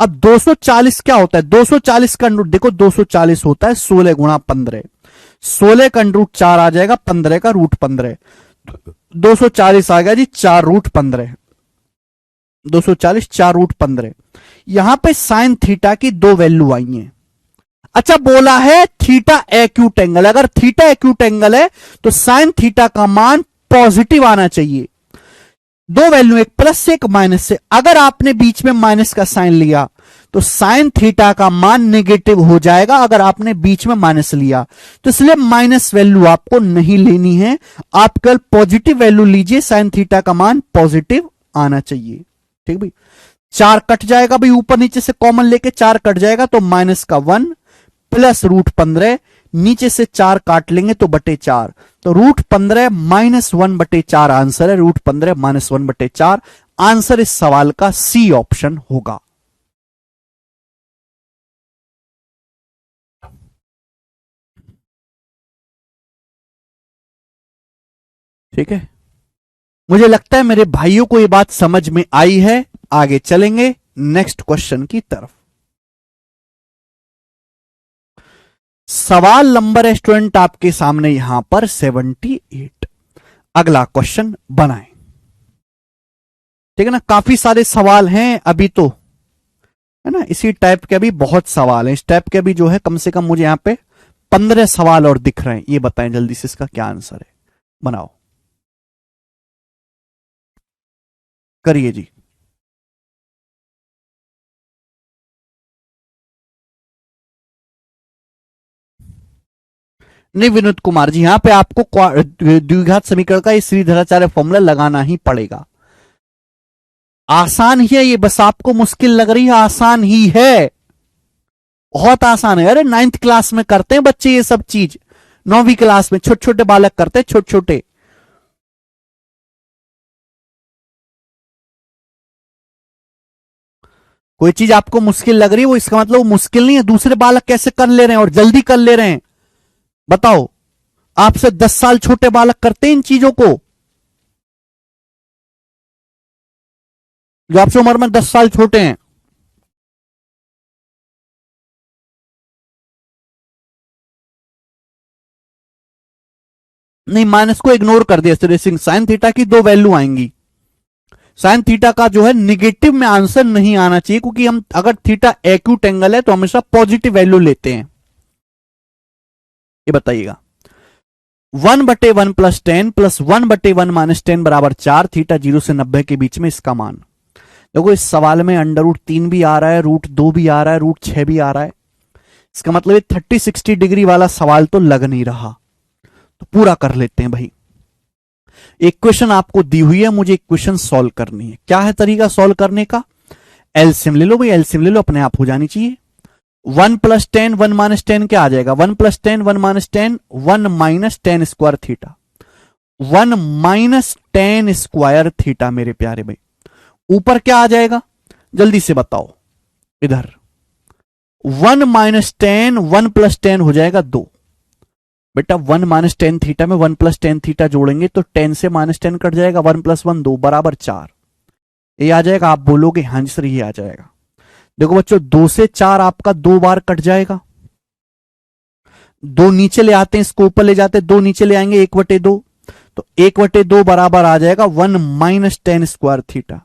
अब 240 क्या होता है? 240 का अंडर रूट देखो, 240 होता है 16 गुणा 15। 16 का अंडर रूट 4 आ जाएगा, 15 का रूट 15। 240 आ गया जी 4 रूट 15। 240 4 रूट 15। यहां पे साइन थीटा की दो वैल्यू आई हैं। अच्छा, बोला है थीटा एक्यूट एंगल, अगर थीटा एक्यूट एंगल है तो साइन थीटा का मान पॉजिटिव आना चाहिए। दो वैल्यू, एक प्लस से एक माइनस से। अगर आपने बीच में माइनस का साइन लिया तो साइन थीटा का मान नेगेटिव हो जाएगा, अगर आपने बीच में माइनस लिया तो। इसलिए माइनस वैल्यू आपको नहीं लेनी है, आप कल पॉजिटिव वैल्यू लीजिए, साइन थीटा का मान पॉजिटिव आना चाहिए। ठीक भाई, 4 कट जाएगा भाई, ऊपर नीचे से कॉमन लेके 4 कट जाएगा, तो माइनस का 1 प्लस रूट 15, नीचे से 4 काट लेंगे तो बटे 4, तो रूट 15 माइनस 1 बटे 4 आंसर है। रूट 15 माइनस 1 बटे 4 आंसर इस सवाल का सी ऑप्शन होगा। ठीक है, मुझे लगता है मेरे भाइयों को यह बात समझ में आई है। आगे चलेंगे नेक्स्ट क्वेश्चन की तरफ। सवाल नंबर है स्टूडेंट आपके सामने यहां पर 78। अगला क्वेश्चन बनाएं। ठीक है ना, काफी सारे सवाल हैं अभी तो, है ना, इसी टाइप के अभी बहुत सवाल हैं। इस टाइप के अभी जो है कम से कम मुझे यहां पे 15 सवाल और दिख रहे हैं। ये बताएं जल्दी से इसका क्या आंसर है, बनाओ, करिए जी। नहीं विनोद कुमार जी, यहां पे आपको द्विघात समीकरण का श्रीधराचार्य फॉर्मूला लगाना ही पड़ेगा। आसान ही है ये, बस आपको मुश्किल लग रही है, आसान ही है, बहुत आसान है। अरे 9th क्लास में करते हैं बच्चे ये सब चीज, 9वीं क्लास में छोटे छोटे बालक करते हैं, छोटे छोटे। कोई चीज आपको मुश्किल लग रही है, वो इसका मतलब वो मुश्किल नहीं है। दूसरे बालक कैसे कर ले रहे हैं और जल्दी कर ले रहे हैं, बताओ। आपसे 10 साल छोटे बालक करते हैं इन चीजों को, जो आपसे उम्र में 10 साल छोटे हैं। नहीं, माइनस को इग्नोर कर दिया रेसिंग, साइन थीटा की दो वैल्यू आएंगी। साइन थीटा का जो है निगेटिव में आंसर नहीं आना चाहिए, क्योंकि हम अगर थीटा एक्यूट एंगल है तो हमेशा पॉजिटिव वैल्यू लेते हैं। ये बताइएगा, 1/1 प्लस 10 प्लस 1/1 माइनस 10 बराबर 4, थीटा 0 से 90 के बीच में इसका मान। देखो इस सवाल में अंडर रूट 3 भी आ रहा है, रूट 2 भी आ रहा है, रूट 6 भी आ रहा है। इसका मतलब 30-60 डिग्री वाला सवाल तो लग नहीं रहा, तो पूरा कर लेते हैं भाई। इक्वेशन आपको दी हुई है, मुझे इक्वेशन सॉल्व करनी है। क्या है तरीका सॉल्व करने का? एलसीएम ले लो भाई, एलसीएम ले लो, अपने आप हो जानी चाहिए। 1 प्लस 10 1 माइनस 10 क्या आ जाएगा? 1 plus 10 1 minus 10 1 minus 10 square theta, 1 minus 10 square theta मेरे प्यारे भाई। ऊपर क्या आ जाएगा जल्दी से बताओ, इधर 1 माइनस 10 1 प्लस 10 हो जाएगा 2। बेटा 1 माइनस 10 थीटा में 1 प्लस 10 थीटा जोड़ेंगे तो 10 से माइनस 10 कट जाएगा, 1 प्लस 1 2 बराबर 4। ये आ जाएगा, आप बोलोगे हाँ जी सर ये आ जाएगा। देखो बच्चों 2 से 4 आपका 2 बार कट जाएगा, 2 नीचे ले आते हैं, इसको ऊपर ले जाते हैं, 2 नीचे ले आएंगे 1/2, तो 1/2 बराबर आ जाएगा 1 माइनस 10 स्क्वायर थीटा।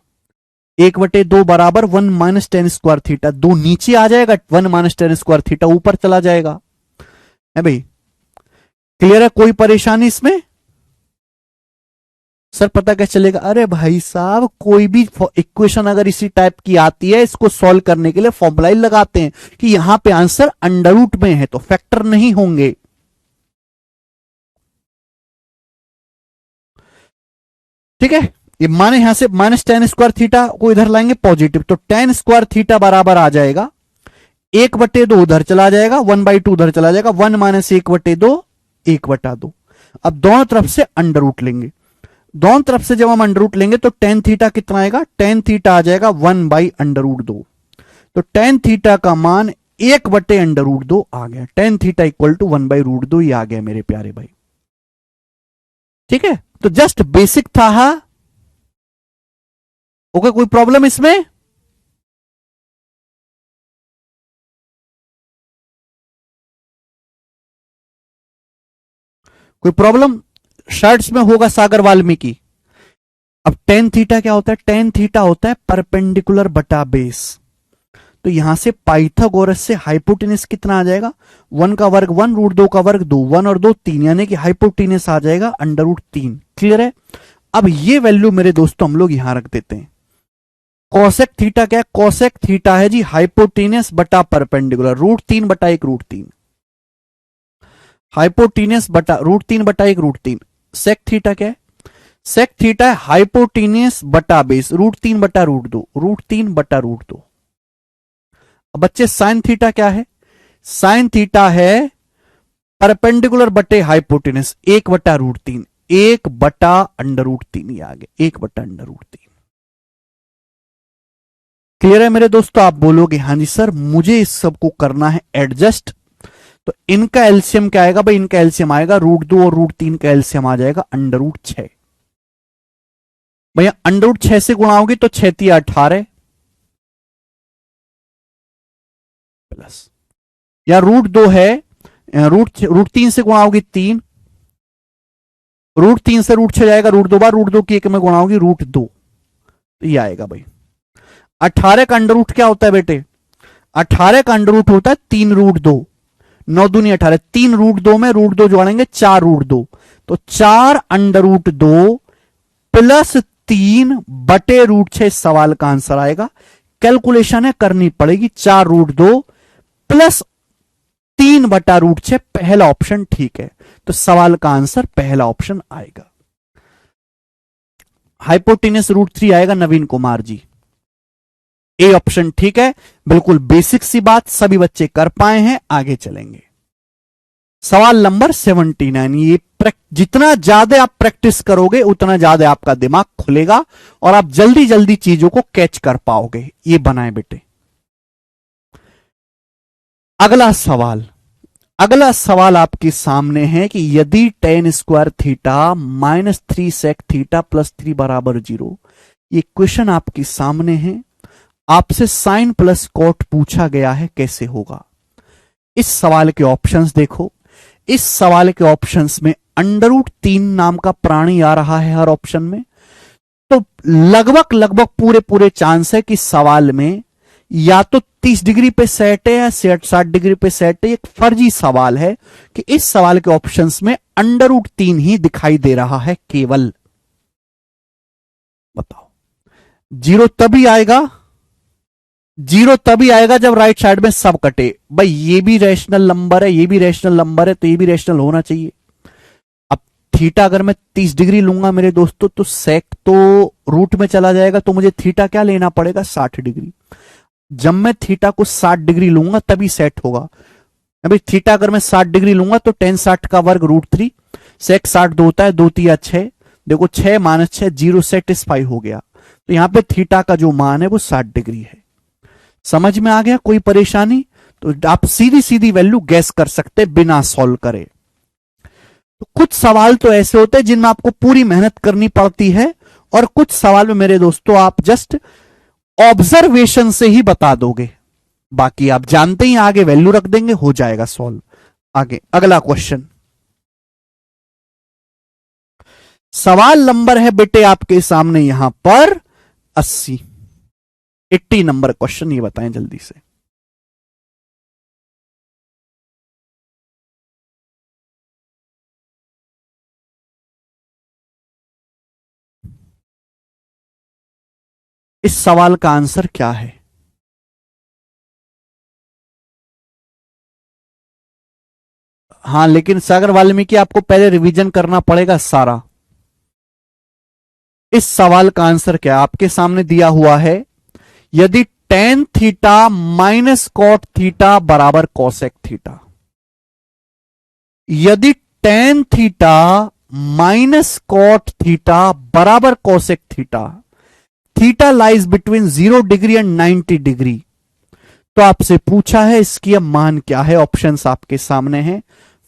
1/2 बराबर 1 माइनस 10 स्क्वायर थीटा, 2 नीचे आ जाएगा, 1 माइनस 10 स्क्वायर थीटा ऊपर चला जाएगा। है भाई, क्लियर है? कोई परेशानी इसमें? सर पता कैसे चलेगा? अरे भाई साहब, कोई भी इक्वेशन अगर इसी टाइप की आती है, इसको सॉल्व करने के लिए फॉर्मूला ही लगाते हैं कि यहां पे आंसर अंडर रूट में है तो फैक्टर नहीं होंगे। ठीक है, ये माने यहां से माइनस 10 स्क्वायर थीटा को इधर लाएंगे पॉजिटिव, तो 10 स्क्वायर थीटा बराबर आ जाएगा 1/2 उधर चला जाएगा, 1/2 उधर चला जाएगा, 1 माइनस 1/2 1/2। अब दोनों तरफ से अंडर रूट लेंगे, दोनों तरफ से जब हम अंडर रूट लेंगे तो टेन थीटा कितना आएगा? टेन थीटा आ जाएगा 1/√2। तो टेन थीटा का मान 1/√2 आ गया। टेन थीटा इक्वल टू 1/√2 ही आ गया मेरे प्यारे भाई। ठीक है, तो जस्ट बेसिक था। ओके, कोई प्रॉब्लम इसमें? कोई प्रॉब्लम? शर्ट्स में होगा सागर वाल्मीकि। अब टेन थीटा क्या होता है? टेन थीटा होता है परपेंडिकुलर बटा बेस। तो यहां से पाइथागोरस से हाइपोटेनस कितना आ जाएगा? 1 का वर्ग 1, √2 का वर्ग 2, 1 और 2 3, यानी कि हाइपोटेनस आ जाएगा √3। क्लियर है? अब ये वैल्यू मेरे दोस्तों हम लोग यहां रख देते हैं। कोसेक थीटा क्या है? कोसेक थीटा है जी हाइपोटेनस बटा परपेंडिकुलर, √3 बटा 1 √3। हाइपोटेनस बटा √3 सेक थीटा क्या है? सेक थीटा है हाइपोटेनियस बटा बेस, √3 बटा √2, √3 बटा √2। अब बच्चे साइन थीटा क्या है? साइन थीटा है परपेंडिकुलर बटे हाइपोटेनस, 1 बटा √3, 1 बटा √3 ये आगे 1 बटा √3। क्लियर है मेरे दोस्तों? आप बोलोगे हाँ जी सर मुझे इस सब को करना है एडजस्ट। तो इनका एलसीएम क्या आएगा भाई? इनका एलसीएम आएगा √2 और √3 का एलसीएम आ जाएगा √6। भैया √6 से गुणा होगी तो 6 × 18 प्लस, या √2 है, √3 से गुणा होगी 3, √3 से √6 जाएगा, √2 बार √2 की 1 में गुणा होगी √2, तो ये आएगा भाई। 18 का अंडर रूट क्या होता है बेटे? 18 का अंडर रूट होता है 3√2, 9 दूनी 18, 3√2 में √2 जोड़ेंगे 4√2, तो 4√2 प्लस 3 बटे √6 सवाल का आंसर आएगा। कैलकुलेशन है करनी पड़ेगी, 4√2 प्लस 3 बटा √6, पहला ऑप्शन ठीक है, तो सवाल का आंसर पहला ऑप्शन आएगा। हाइपोटेनस √3 आएगा नवीन कुमार जी, ए ऑप्शन ठीक है। बिल्कुल बेसिक सी बात, सभी बच्चे कर पाए हैं। आगे चलेंगे सवाल नंबर 79। ये जितना ज्यादा आप प्रैक्टिस करोगे उतना ज्यादा आपका दिमाग खुलेगा और आप जल्दी जल्दी चीजों को कैच कर पाओगे। ये बनाए बेटे। अगला सवाल आपके सामने है कि यदि tan² theta -3 sec theta plus 3 बराबर 0, ये क्वेश्चन आपके सामने है। आपसे साइन प्लस कॉट पूछा गया है, कैसे होगा? इस सवाल के ऑप्शंस देखो। इस सवाल के ऑप्शंस में √3 नाम का प्राणी आ रहा है हर ऑप्शन में, तो लगभग पूरे चांस है कि सवाल में या तो 30 डिग्री पे सेट है या 60 डिग्री पे सेट है। एक फर्जी सवाल है कि इस सवाल के ऑप्शंस में √3 ही दिखाई दे रहा है केवल। बताओ, जीरो तभी आएगा जब राइट साइड में सब कटे। भाई ये भी रैशनल नंबर है, ये भी रैशनल नंबर है, तो ये भी रैशनल होना चाहिए। अब थीटा अगर मैं 30 डिग्री लूंगा मेरे दोस्तों, तो सेक तो रूट में चला जाएगा, तो मुझे थीटा क्या लेना पड़ेगा? 60 डिग्री। जब मैं थीटा को 60 डिग्री लूंगा तभी सेट होगा। अभी थीटा अगर मैं 60 डिग्री लूंगा तो tan 60 का वर्ग √3, सेक 60 दो होता है, 2 × 6, देखो 6 - 6 0, सेटिस्फाई हो गया। तो यहां पे थीटा का जो मान है वो 60 डिग्री है। समझ में आ गया? कोई परेशानी? तो आप सीधी सीधी वैल्यू गैस कर सकते बिना सॉल्व करे। तो कुछ सवाल तो ऐसे होते हैं जिनमें आपको पूरी मेहनत करनी पड़ती है, और कुछ सवाल में मेरे दोस्तों आप जस्ट ऑब्जर्वेशन से ही बता दोगे, बाकी आप जानते ही आगे वैल्यू रख देंगे, हो जाएगा सॉल्व। आगे अगला क्वेश्चन, सवाल नंबर है बेटे आपके सामने यहां पर 80 नंबर क्वेश्चन। ये बताएं जल्दी से। इस सवाल का आंसर क्या है? हाँ, लेकिन सागर वाल्मीकि आपको पहले रिवीजन करना पड़ेगा सारा। इस सवाल का आंसर क्या आपके सामने दिया हुआ है? यदि tan theta minus cot theta बराबर कॉसेक थीटा, यदि tan theta minus cot theta बराबर cosec theta, theta lies between 0 degree and 90 degree, तो आपसे पूछा है इसकी अब मान क्या है? ऑप्शंस आपके सामने हैं,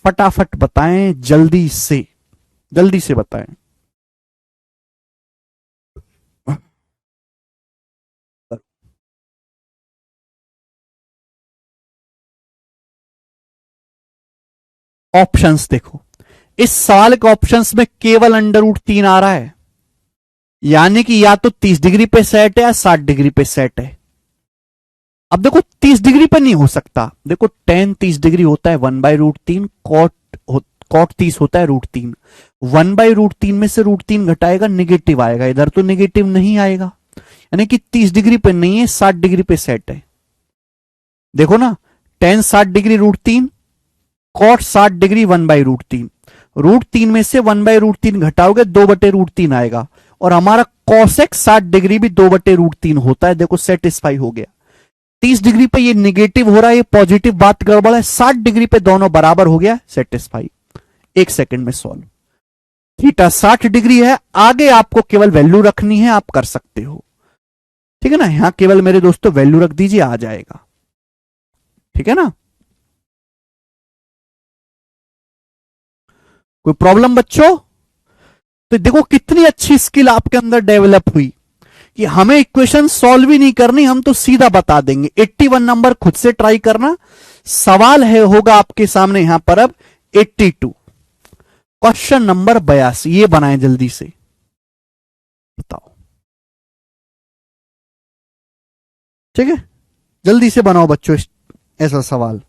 फटाफट बताएं, जल्दी से बताएं। ऑप्शंस देखो, इस सवाल के ऑप्शंस में केवल अंडर रूट 3 आ रहा है, यानी कि या तो 30 डिग्री पे सेट है या 60 डिग्री पे सेट है। अब देखो 30 डिग्री पे नहीं हो सकता, देखो tan 30 डिग्री होता है 1/√3, कॉट 30 होता है √3। 1/√3 में से √3 घटाएगा, निगेटिव आएगा, इधर तो निगेटिव नहीं आएगा, यानी कि 30 डिग्री पे नहीं है, 60 डिग्री पे सेट है। देखो ना, tan 60 डिग्री √3, कॉट 60 डिग्री 1/√3, √3 में से 1/√3 घटाओगे 2/√3 आएगा, और हमारा कॉसेक 60 डिग्री भी 2/√3 होता है। देखो सेटिस्फाई हो गया। 30 डिग्री पे ये निगेटिव हो रहा है, ये पॉजिटिव, बात गड़बड़ है। 60 डिग्री पे दोनों बराबर हो गया, सेटिस्फाई। 1 सेकंड में सॉल्व। थीटा 60 डिग्री है, आगे आपको केवल वैल्यू रखनी है, आप कर सकते हो, ठीक है ना। यहां केवल मेरे दोस्तों वैल्यू रख दीजिए, आ जाएगा, ठीक है ना। कोई प्रॉब्लम बच्चों? तो देखो कितनी अच्छी स्किल आपके अंदर डेवलप हुई कि हमें इक्वेशन सॉल्व ही नहीं करनी, हम तो सीधा बता देंगे। 81 नंबर खुद से ट्राई करना। सवाल है होगा आपके सामने यहां पर अब 82, क्वेश्चन नंबर 82, ये बनाएं जल्दी से, बताओ, ठीक है, जल्दी से बनाओ बच्चों ऐसा सवाल।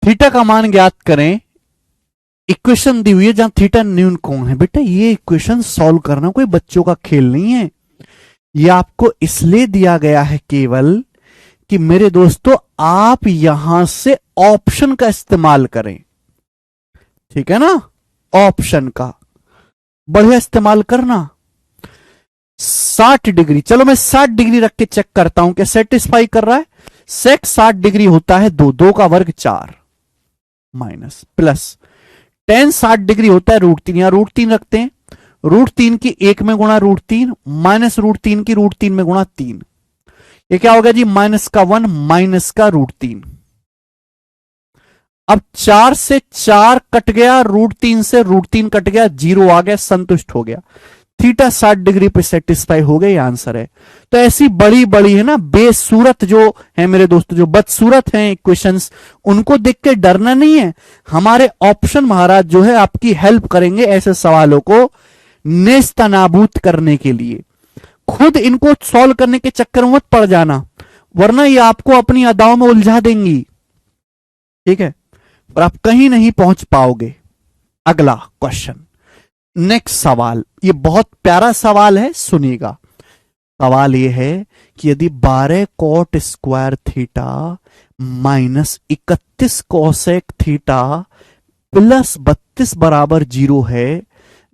थीटा का मान ज्ञात करें। इक्वेशन दी हुई है जहां थीटा न्यून कोण है। बेटा ये इक्वेशन सॉल्व करना कोई बच्चों का खेल नहीं है, ये आपको इसलिए दिया गया है केवल कि मेरे दोस्तों आप यहां से ऑप्शन का इस्तेमाल करें, ठीक है ना। ऑप्शन का बढ़िया इस्तेमाल करना। 60 डिग्री, चलो मैं 60 डिग्री रख के चेक करता हूं क्या सेटिस्फाई कर रहा है। सेक 60 डिग्री होता है 2, 2 का वर्ग 4, माइनस प्लस tan 60 डिग्री होता है √3, यहां √3 रखते हैं, √3 की 1 में गुणा √3 माइनस √3 की √3 में गुणा 3, ये क्या हो गया जी, -1 -√3। अब 4 से 4 कट गया, √3 से √3 कट गया, 0 आ गया, संतुष्ट हो गया। थीटा 60 डिग्री पे सेटिस्फाई हो गए, ये आंसर है। तो ऐसी बड़ी बड़ी है ना बेसूरत जो है मेरे दोस्तों, जो बदसूरत हैं इक्वेशंस, उनको देख के डरना नहीं है। हमारे ऑप्शन महाराज जो है आपकी हेल्प करेंगे ऐसे सवालों को नेस्तनाबूद करने के लिए। खुद इनको सॉल्व करने के चक्कर में मत पड़ जाना, वरना ये आपको अपनी अदाओं में उलझा देंगी, ठीक है, और आप कहीं नहीं पहुंच पाओगे। अगला क्वेश्चन, नेक्स्ट सवाल, ये बहुत प्यारा सवाल है, सुनिएगा। सवाल ये है कि यदि 12 cot square theta -31 cosec theta plus 32 बराबर 0 है,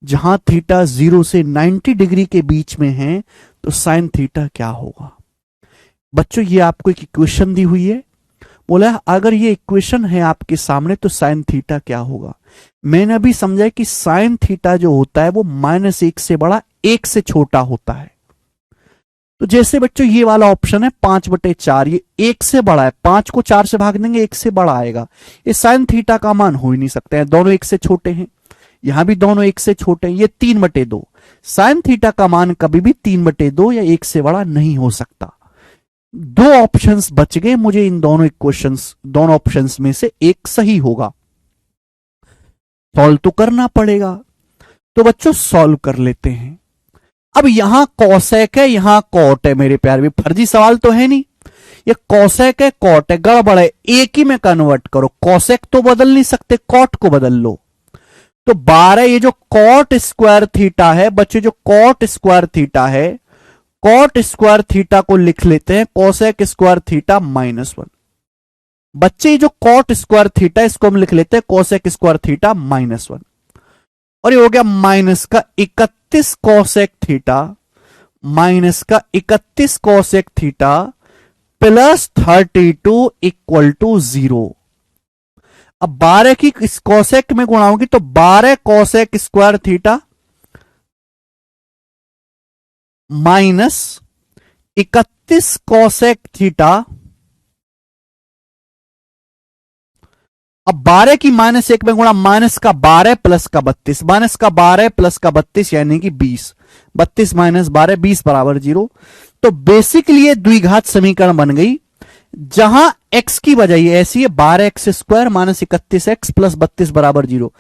जहां थीटा 0 से 90 डिग्री के बीच में है, तो साइन थीटा क्या होगा। बच्चों ये आपको एक इक्वेशन दी हुई है, बोला अगर ये इक्वेशन है आपके सामने तो साइन थीटा क्या होगा। मैंने अभी समझा कि साइन थीटा जो होता है वो -1 से बड़ा 1 से छोटा होता है। तो जैसे बच्चों ये वाला ऑप्शन है 5/4, ये 1 से बड़ा है, 5 को 4 से भाग देंगे 1 से बड़ा आएगा, ये साइन थीटा का मान हो ही नहीं सकता है, दोनों 1 से छोटे हैं, यहां भी दोनों 1 से छोटे हैं, ये 3/2, साइन थीटा का मान कभी भी 3/2 या 1 से बड़ा नहीं हो सकता। दो ऑप्शंस बच गए मुझे, इन दोनों इक्वेशंस, दोनों ऑप्शंस में से एक सही होगा। सॉल्व तो करना पड़ेगा, तो बच्चों सॉल्व कर लेते हैं। अब यहां कॉसेक है, यहां कॉट है मेरे प्यार, भी फर्जी सवाल तो है नहीं, ये कॉसेक है कॉट है, गड़बड़ है, एक ही में कन्वर्ट करो, कॉसेक तो बदल नहीं सकते, कॉट को बदल लो। तो 12, ये जो कॉट स्क्वायर थीटा है बच्चे, जो कॉट स्क्वायर थीटा है, कॉट स्क्वायर थीटा को लिख लेते हैं कोसेक स्क्वायर थीटा -1। बच्चे जो कॉट स्क्वायर थीटा इसको हम लिख लेते हैं कोसेक स्क्वायर थीटा -1, और ये हो गया -31 cosec theta, -31 cosec theta plus 32 = 0। अब 12 की इस कोसेक में गुणा होगी तो 12 cosec square theta -31 cosec theta. अब 12 की -1 में गुणा, माइनस का 12 प्लस का 32, माइनस का 12 प्लस का 32 यानी कि 20, 32 - 12 20 बराबर 0। तो बेसिकली ये द्विघात समीकरण बन गई, जहां x की बजाय ऐसी है 12x स्क्वायर -31x प्लस 32 बराबर 0।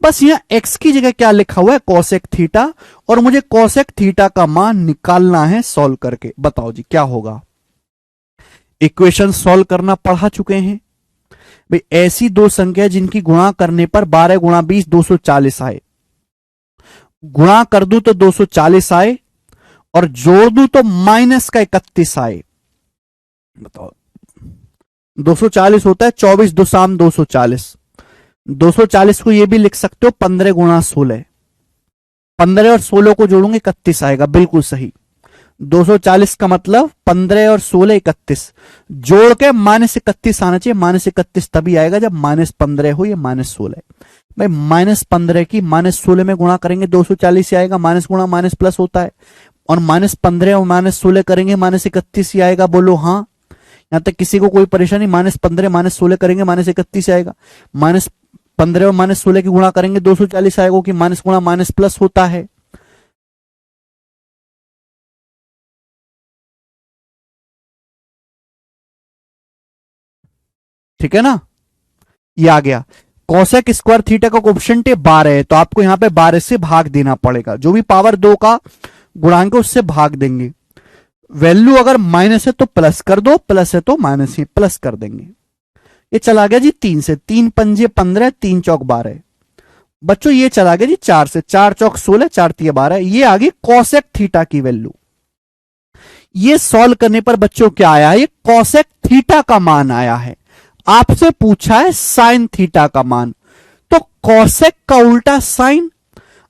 बस यहां x की जगह क्या लिखा हुआ है, कोसेक थीटा, और मुझे कोसेक थीटा का मान निकालना है सॉल्व करके। बताओ जी क्या होगा। इक्वेशन सॉल्व करना पढ़ा चुके हैं भाई, ऐसी दो संख्या जिनकी गुणा करने पर 12 × 20 240 आए, गुणा कर दूं तो 240 आए, और जोड़ दूं तो -31 आए। बताओ 240 होता है 24 2 शाम 240, 240 को ये भी लिख सकते हो 15 × 16, 15 और 16 को जोड़ूंगे 31 आएगा, बिल्कुल सही। 240 का मतलब 15 और 16 31, जोड़ के -31 आना चाहिए, -31 तभी आएगा जब -15 हो या -16। भाई -15 की -16 में गुणा करेंगे 240 ही आएगा, माइनस गुणा माइनस प्लस होता है, और -15 और -16 करेंगे -31 ही आएगा। बोलो हाँ, यहां तक किसी को कोई परेशानी। -15 -16 करेंगे -31 आएगा, -15 और -16 की गुणा करेंगे 240 आएगा, कि माइनस गुणा माइनस प्लस होता है। ठीक है ना, ये आ गया। कोसेक स्क्वायर थीटा का कोएफिशिएंट 12 है, तो आपको यहां पे 12 से भाग देना पड़ेगा, जो भी पावर 2 का गुणांक है उससे भाग देंगे। वैल्यू अगर माइनस है तो प्लस कर दो, प्लस है तो माइनस ही प्लस कर देंगे। ये चला गया जी 3 से, 3 पंजे 15, 3 चौक 12। बच्चों ये चला गया जी 4 से, 4 चौक 16, 4 तिया 12। ये आ गई कोसेक थीटा की वैल्यू। ये सॉल्व करने पर बच्चों क्या आया है, ये कोसेक थीटा का मान आया है। आपसे पूछा है साइन थीटा का मान, तो कोसेक का उल्टा साइन।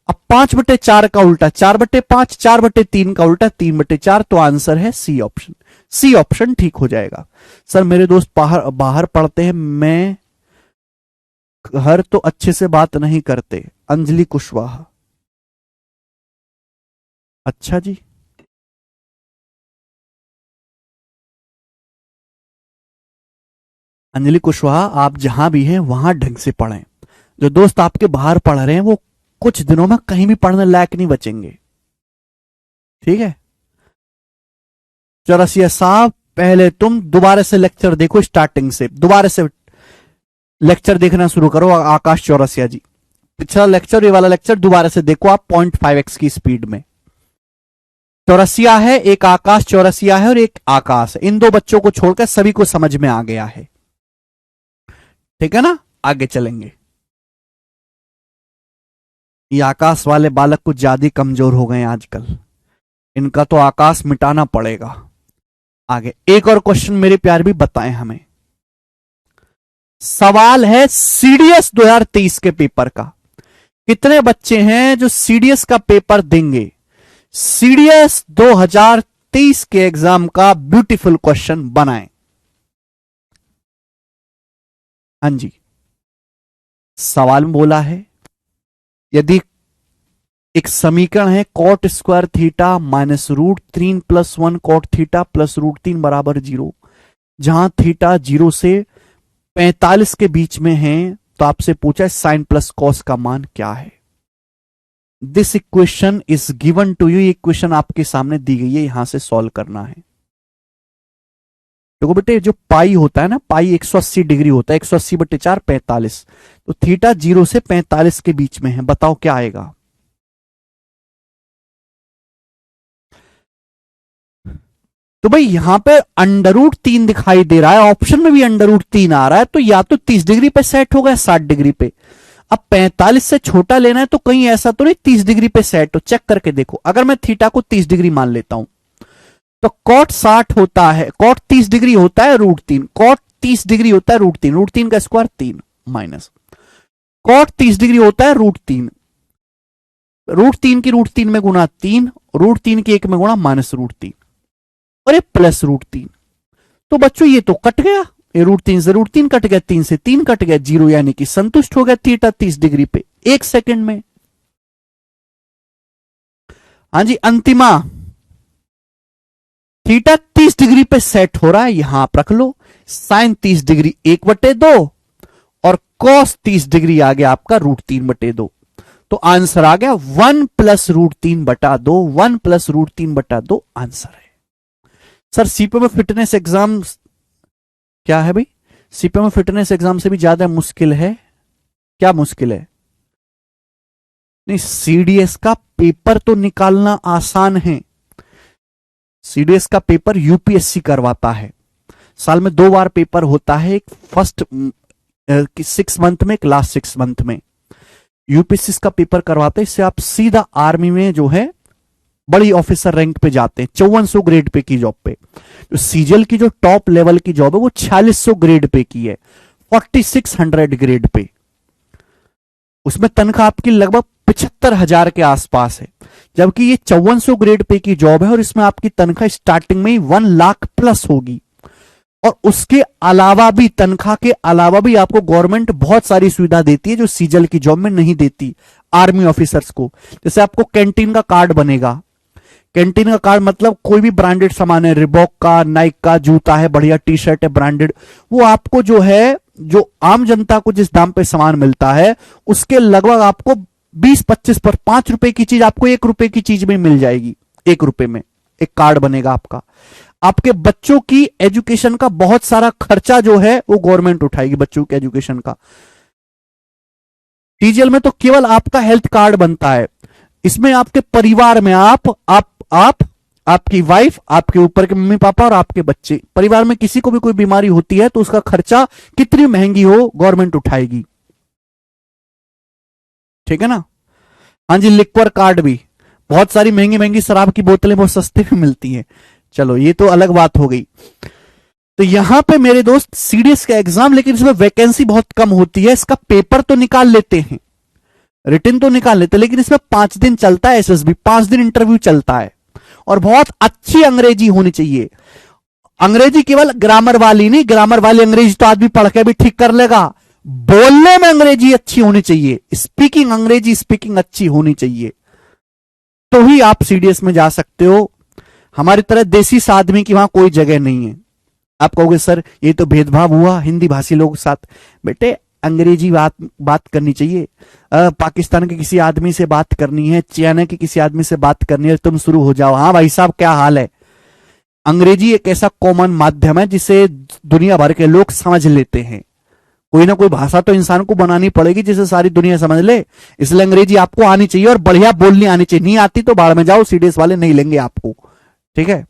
अब 5/4 का उल्टा 4/5, 4/3 का उल्टा 3/4, तो आंसर है सी ऑप्शन। सी ऑप्शन ठीक हो जाएगा। सर मेरे दोस्त बाहर बाहर पढ़ते हैं, मैं घर तो अच्छे से बात नहीं करते। अंजलि कुशवाहा। अच्छा जी, अंजलि कुशवाहा, आप जहां भी हैं वहां ढंग से पढ़ें। जो दोस्त आपके बाहर पढ़ रहे हैं वो कुछ दिनों में कहीं भी पढ़ने लायक नहीं बचेंगे, ठीक है। चौरसिया साहब, पहले तुम दोबारा से लेक्चर देखो, स्टार्टिंग से दोबारा से लेक्चर देखना शुरू करो। आकाश चौरसिया जी, पिछला लेक्चर, ये वाला लेक्चर दोबारा से देखो आप 0.5x की स्पीड में। चौरसिया है, एक आकाश चौरसिया है और एक आकाश है। इन दो बच्चों को छोड़कर सभी को समझ में आ गया है, ठीक है ना। आगे चलेंगे। ये आकाश वाले बालक कुछ ज्यादा कमजोर हो गए हैं आजकल, इनका तो आकाश मिटाना पड़ेगा। आगे एक और क्वेश्चन मेरे प्यार भी बताएं हमें। सवाल है सीडीएस 2023 के पेपर का। कितने बच्चे हैं जो सीडीएस का पेपर देंगे? सीडीएस 2023 के एग्जाम का ब्यूटीफुल क्वेश्चन बनाएं। हाँ जी, सवाल में बोला है यदि एक समीकरण है cot square theta minus √3 + 1 cot theta plus √3 बराबर 0, जहां थीटा 0 से 45 के बीच में है, तो आपसे पूछा है साइन प्लस कॉस का मान क्या है। This equation is given to you. ये इक्वेशन आपके सामने दी गई है, यहां से सॉल्व करना है। देखो बेटे, जो पाई होता है ना, पाई 180 डिग्री होता है, 180/4 45, तो थीटा 0 से 45 के बीच में है। बताओ क्या आएगा। तो भाई यहां पे √3 दिखाई दे रहा है, ऑप्शन में भी √3 आ रहा है, तो या तो 30 डिग्री पे सेट होगा 60 डिग्री पे। अब 45 से छोटा लेना है, तो कहीं ऐसा तो नहीं 30 डिग्री पे सेट हो। चेक करके देखो, अगर मैं थीटा को 30 डिग्री मान लेता हूं तो कॉट 60 होता है, कॉट 30 डिग्री होता है √3, कॉट 30 डिग्री होता है √3, √3 का स्क्वायर 3 माइनस कॉट 30 डिग्री होता है √3, √3 की √3 में गुणा 3, √3 की 1 में गुणा -√3 और ये प्लस √3। तो बच्चों ये तो कट गया, ये √3 से √3 कट गया, 3 से 3 कट गया, 0 यानी कि संतुष्ट हो गया थीटा 30 डिग्री पे 1 सेकंड में। हाँ जी, अंतिमा थीटा 30 डिग्री पे सेट हो रहा है, यहां आप रख लो साइन 30 डिग्री 1/2 और कॉस 30 डिग्री आ गया आपका √3/2। तो आंसर आ गया 1 + √3/2, 1 + √3/2 आंसर है। सर सीपीओ में फिटनेस एग्जाम क्या है भाई? सीपीओ में फिटनेस एग्जाम से भी ज्यादा मुश्किल है। क्या मुश्किल है? नहीं, सीडीएस का पेपर तो निकालना आसान है। सीडीएस का पेपर यूपीएससी करवाता है, साल में 2 बार पेपर होता है, एक फर्स्ट 6 मंथ में, एक लास्ट 6 मंथ में। यूपीएससी का पेपर करवाते हैं, इससे आप सीधा आर्मी में जो है बड़ी ऑफिसर रैंक पे जाते हैं, 5400 ग्रेड पे की जॉब पे। तो सीजीएल की जो टॉप लेवल की जॉब है वो 4600 ग्रेड पे की है, 4600 ग्रेड पे। उसमें तनख्वाह आपकी लगभग 75,000 के आसपास है, जबकि ये 5400 ग्रेड पे की जॉब है और इसमें आपकी तनख्वाह स्टार्टिंग में ही 1 लाख प्लस होगी। और उसके अलावा भी, तनख्वाह के अलावा भी आपको गवर्नमेंट बहुत सारी सुविधा देती है जो सीजीएल की जॉब में नहीं देती आर्मी ऑफिसर्स को। जैसे आपको कैंटीन का कार्ड बनेगा, कैंटीन का कार्ड मतलब कोई भी ब्रांडेड सामान है, रिबॉक का, नाइक का जूता है, बढ़िया टी शर्ट है ब्रांडेड, वो आपको जो है, जो आम जनता को जिस दाम पे सामान मिलता है उसके लगभग आपको 20-25 पर 5 रुपए की चीज आपको 1 रुपए की चीज में मिल जाएगी। 1 रुपए में एक कार्ड बनेगा आपका। आपके बच्चों की एजुकेशन का बहुत सारा खर्चा जो है वो गवर्नमेंट उठाएगी, बच्चों के एजुकेशन का। टीजीएल में तो केवल आपका हेल्थ कार्ड बनता है, इसमें आपके परिवार में आप आपकी वाइफ, आपके ऊपर के मम्मी पापा और आपके बच्चे, परिवार में किसी को भी कोई बीमारी होती है तो उसका खर्चा कितनी महंगी हो गवर्नमेंट उठाएगी, ठीक है ना। हाँ जी, लिक्वर कार्ड भी, बहुत सारी महंगी महंगी शराब की बोतलें बहुत सस्ते में मिलती हैं। चलो ये तो अलग बात हो गई। तो यहां पे मेरे दोस्त सीडीएस का एग्जाम, लेकिन इसमें वैकेंसी बहुत कम होती है। इसका पेपर तो निकाल लेते हैं, रिटन तो निकाल लेते हैं, लेकिन इसमें 5 दिन चलता है एसएसबी, 5 दिन इंटरव्यू चलता है। और बहुत अच्छी अंग्रेजी होनी चाहिए। अंग्रेजी केवल ग्रामर वाली नहीं, ग्रामर वाली अंग्रेजी तो आदमी पढ़ के भी ठीक कर लेगा, बोलने में अंग्रेजी अच्छी होनी चाहिए, स्पीकिंग, अंग्रेजी स्पीकिंग अच्छी होनी चाहिए, तो ही आप सीडीएस में जा सकते हो। हमारी तरह देसी आदमी की वहां कोई जगह नहीं है। आप कहोगे सर ये तो भेदभाव हुआ हिंदी भाषी लोगों के साथ। बेटे अंग्रेजी बात बात करनी चाहिए। पाकिस्तान के किसी आदमी से बात करनी है, चाइना के किसी आदमी से बात करनी है, तुम शुरू हो जाओ हाँ भाई साहब क्या हाल है। अंग्रेजी एक ऐसा कॉमन माध्यम है जिसे दुनिया भर के लोग समझ लेते हैं। कोई ना कोई भाषा तो इंसान को बनानी पड़ेगी जिसे सारी दुनिया समझ ले। इसलिए अंग्रेजी आपको आनी चाहिए और बढ़िया बोलनी आनी चाहिए। नहीं आती तो बाढ़ में जाओ, सीडीएस वाले नहीं लेंगे आपको। ठीक है।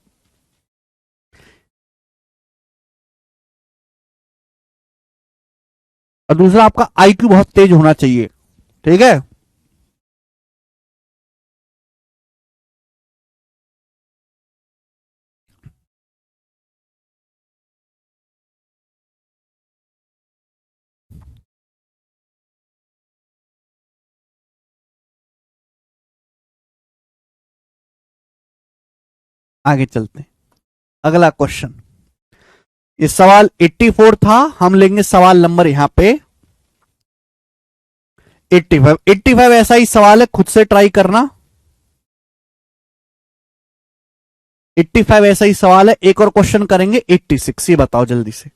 और दूसरा आपका आईक्यू बहुत तेज होना चाहिए। ठीक है। आगे चलते हैं। अगला क्वेश्चन, ये सवाल 84 था, हम लेंगे सवाल नंबर यहां पे 85। 85 ऐसा ही सवाल है, खुद से ट्राई करना। 85 ऐसा ही सवाल है। एक और क्वेश्चन करेंगे 86। ये बताओ जल्दी से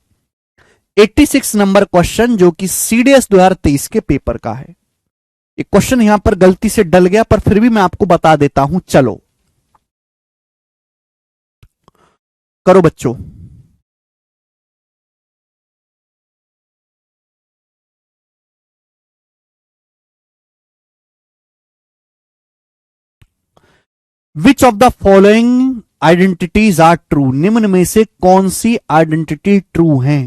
86 नंबर क्वेश्चन जो कि सीडीएस 2023 के पेपर का है। ये क्वेश्चन यहां पर गलती से डल गया पर फिर भी मैं आपको बता देता हूं। चलो करो बच्चों। Which of the following identities are true, निम्न में से कौन सी आइडेंटिटी ट्रू है।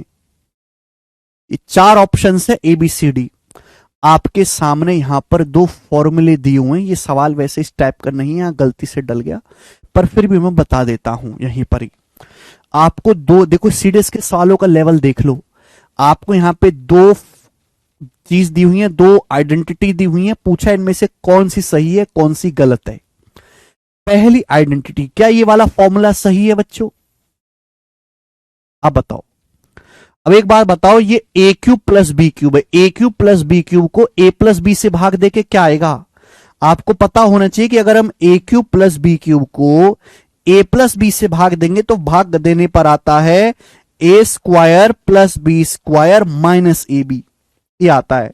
ये चार ऑप्शन है ABCD। आपके सामने यहां पर दो फॉर्मूले दिए हुए हैं। ये सवाल वैसे इस टाइप का नहीं है, यहां गलती से डल गया पर फिर भी मैं बता देता हूं यहीं पर ही। आपको दो देखो, सीडीएस के सवालों का लेवल देख लो। आपको यहां पे दो चीज दी हुई है, दो आइडेंटिटी दी हुई है, पूछा इनमें से कौन सी सही है कौन सी गलत है। पहली आइडेंटिटी, क्या ये वाला फॉर्मूला सही है बच्चों। अब बताओ। अब एक बात बताओ, ये ए क्यूब प्लस बी क्यूब है। ए क्यूब प्लस बी क्यूब को ए प्लस बी से भाग देके क्या आएगा। आपको पता होना चाहिए कि अगर हम ए क्यूब प्लस बी क्यूब को ए प्लस बी से भाग देंगे तो भाग देने पर आता है A square plus B square minus A B. ये आता है।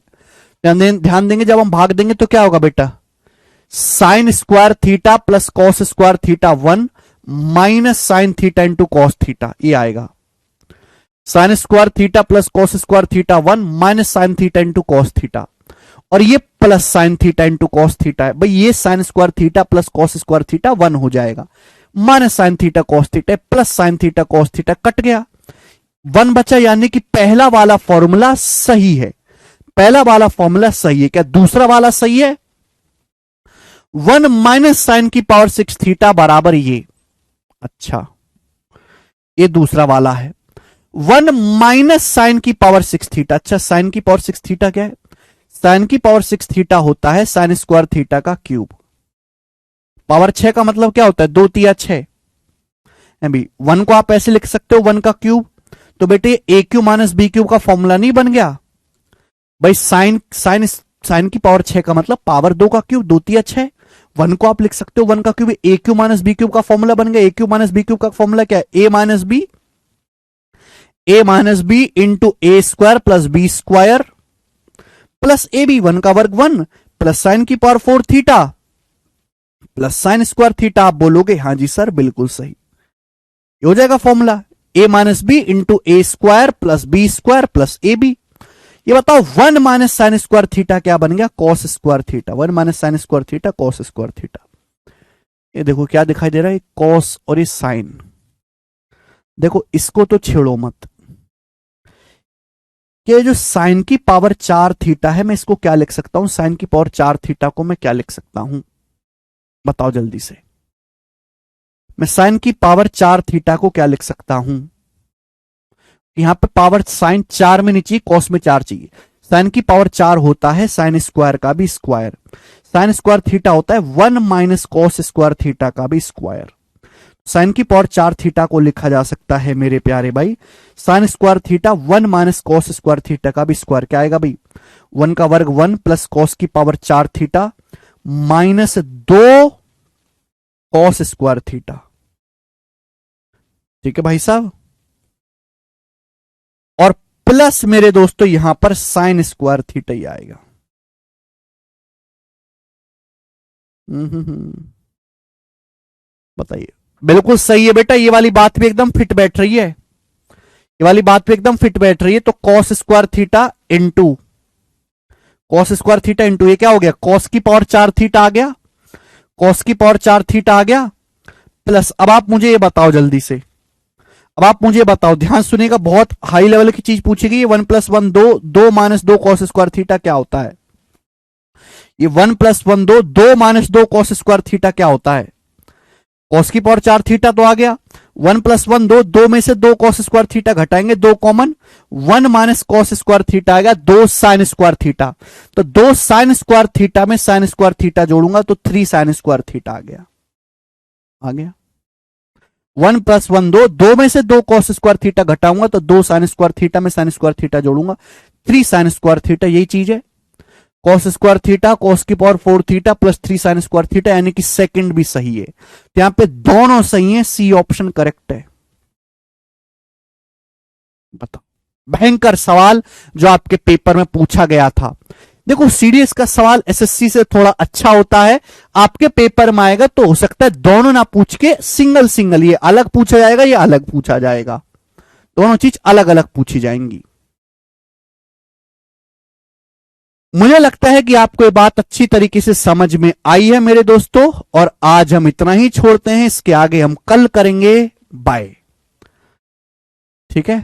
ध्यान देंगे जब हम भाग देंगे तो क्या होगा बेटा, sign square theta plus cos square theta 1 minus sine theta into cos theta. ये आएगा sign square theta plus cos square theta 1 minus sine theta into cos theta. और ये plus sine theta into cos theta है भाई। ये sign square theta plus cos square theta 1 हो जाएगा, minus sine theta cos theta plus sine theta cos theta cut गया, 1 बचा। यानी कि पहला वाला फॉर्मूला सही है। पहला वाला फॉर्मूला सही है। क्या दूसरा वाला सही है। 1 माइनस साइन की पावर 6 थीटा बराबर ये। अच्छा, ये दूसरा वाला है 1 माइनस साइन की पावर 6 थीटा। अच्छा, साइन की पावर 6 थीटा क्या है। साइन की पावर 6 थीटा होता है साइन स्क्वायर थीटा का क्यूब। पावर 6 का मतलब क्या होता है, 2 तिया 6। भी 1 को आप ऐसे लिख सकते हो 1 का क्यूब। तो बेटे ए क्यूब माइनस बी क्यूब का फॉर्मूला नहीं बन गया भाई। साइन साइन साइन की पावर 6 का मतलब पावर 2 का क्यूब, 2 तिया 6। 1 को आप लिख सकते हो 1 का cube. A cube minus B cube का फॉर्मूला बन गया। A cube minus B cube का फॉर्मूला क्या है, A minus B into A square plus B square plus A B. 1 का वर्ग 1 प्लस साइन की power 4 theta plus sine square theta. आप बोलोगे हाँ जी सर बिल्कुल सही। ये हो जाएगा formula A minus B into A square plus B square plus A B. ये बताओ 1 माइनस साइन स्क्वायर थीटा क्या बन गया, cos square theta. 1 minus sign square theta cos square theta. ये देखो क्या दिखाई दे रहा है, कॉस और ये साइन। देखो इसको तो छेड़ो मत। कि जो साइन की पावर 4 थीटा है मैं इसको क्या लिख सकता हूं, साइन की पावर 4 थीटा को मैं क्या लिख सकता हूं बताओ जल्दी से। मैं साइन की पावर 4 थीटा को क्या लिख सकता हूं। यहां पे पावर साइन 4 में नहीं चाहिए, कॉस में 4 चाहिए। साइन की पावर 4 होता है साइन स्क्वायर का भी स्क्वायर। साइन स्क्वायर थीटा होता है 1 माइनस कॉस स्क्वायर थीटा का भी स्क्वायर। साइन की पावर 4 थीटा को लिखा जा सकता है मेरे प्यारे भाई, sign square theta 1 minus cos square theta का भी स्क्वायर। क्या आएगा भाई, 1 का वर्ग 1 प्लस कॉस की power 4 theta minus 2 cos square theta. ठीक है भाई साहब। प्लस मेरे दोस्तों यहां पर साइन स्क्वायर थीटा ही आएगा। बताइए, बिल्कुल सही है बेटा, ये वाली बात भी एकदम फिट बैठ रही है, ये वाली बात भी एकदम फिट बैठ रही है। तो cos square theta into cos square theta into ये क्या हो गया, कॉस की पावर 4 थीटा आ गया, कॉस की पावर 4 थीटा आ गया, प्लस अब आप मुझे ये बताओ जल्दी से, अब आप मुझे बताओ, ध्यान सुनिएगा, बहुत हाई लेवल की चीज पूछी गई। 1+1 2, 2 - 2 कॉस स्क्वायर थीटा क्या होता है? ये 1+1 2, 2 - 2 कॉस स्क्वायर थीटा क्या होता है? कॉस की पावर 4 थीटा तो आ गया, 1+1 2, 2 में से 2 कॉस स्क्वायर थीटा घटाएंगे, 2 common, 1 minus cos square theta आएगा, 2 साइन स्क्वायर थीटा। तो 2 साइन स्क्वायर थीटा में साइन स्क्वायर थीटा जोड़ूंगा तो 3 साइन स्क्वायर थीटा आ गया, आ गया। 1+1 2, 2 में से 2 कॉस स्क्वायर थीटा घटाऊंगा तो 2 साइन स्क्वायर थीटा में साइन स्क्वायर थीटा जोड़ूंगा, 3 साइन स्क्वायर थीटा, यही चीज है। कॉस स्क्वायर थीटा, कॉस की power 4 theta plus 3 sign square theta, यानी कि सेकंड भी सही है। तो यहां पे दोनों सही है, सी ऑप्शन करेक्ट है। बताओ, भयंकर सवाल जो आपके पेपर में पूछा गया था। देखो, सीडीएस का सवाल एसएससी से थोड़ा अच्छा होता है, आपके पेपर में आएगा तो हो सकता है दोनों ना पूछ के सिंगल सिंगल, ये अलग पूछा जाएगा, ये अलग पूछा जाएगा, दोनों चीज अलग अलग पूछी जाएंगी। मुझे लगता है कि आपको ये बात अच्छी तरीके से समझ में आई है मेरे दोस्तों, और आज हम इतना ही छोड़ते हैं, इसके आगे हम कल करेंगे। बाय। ठीक है।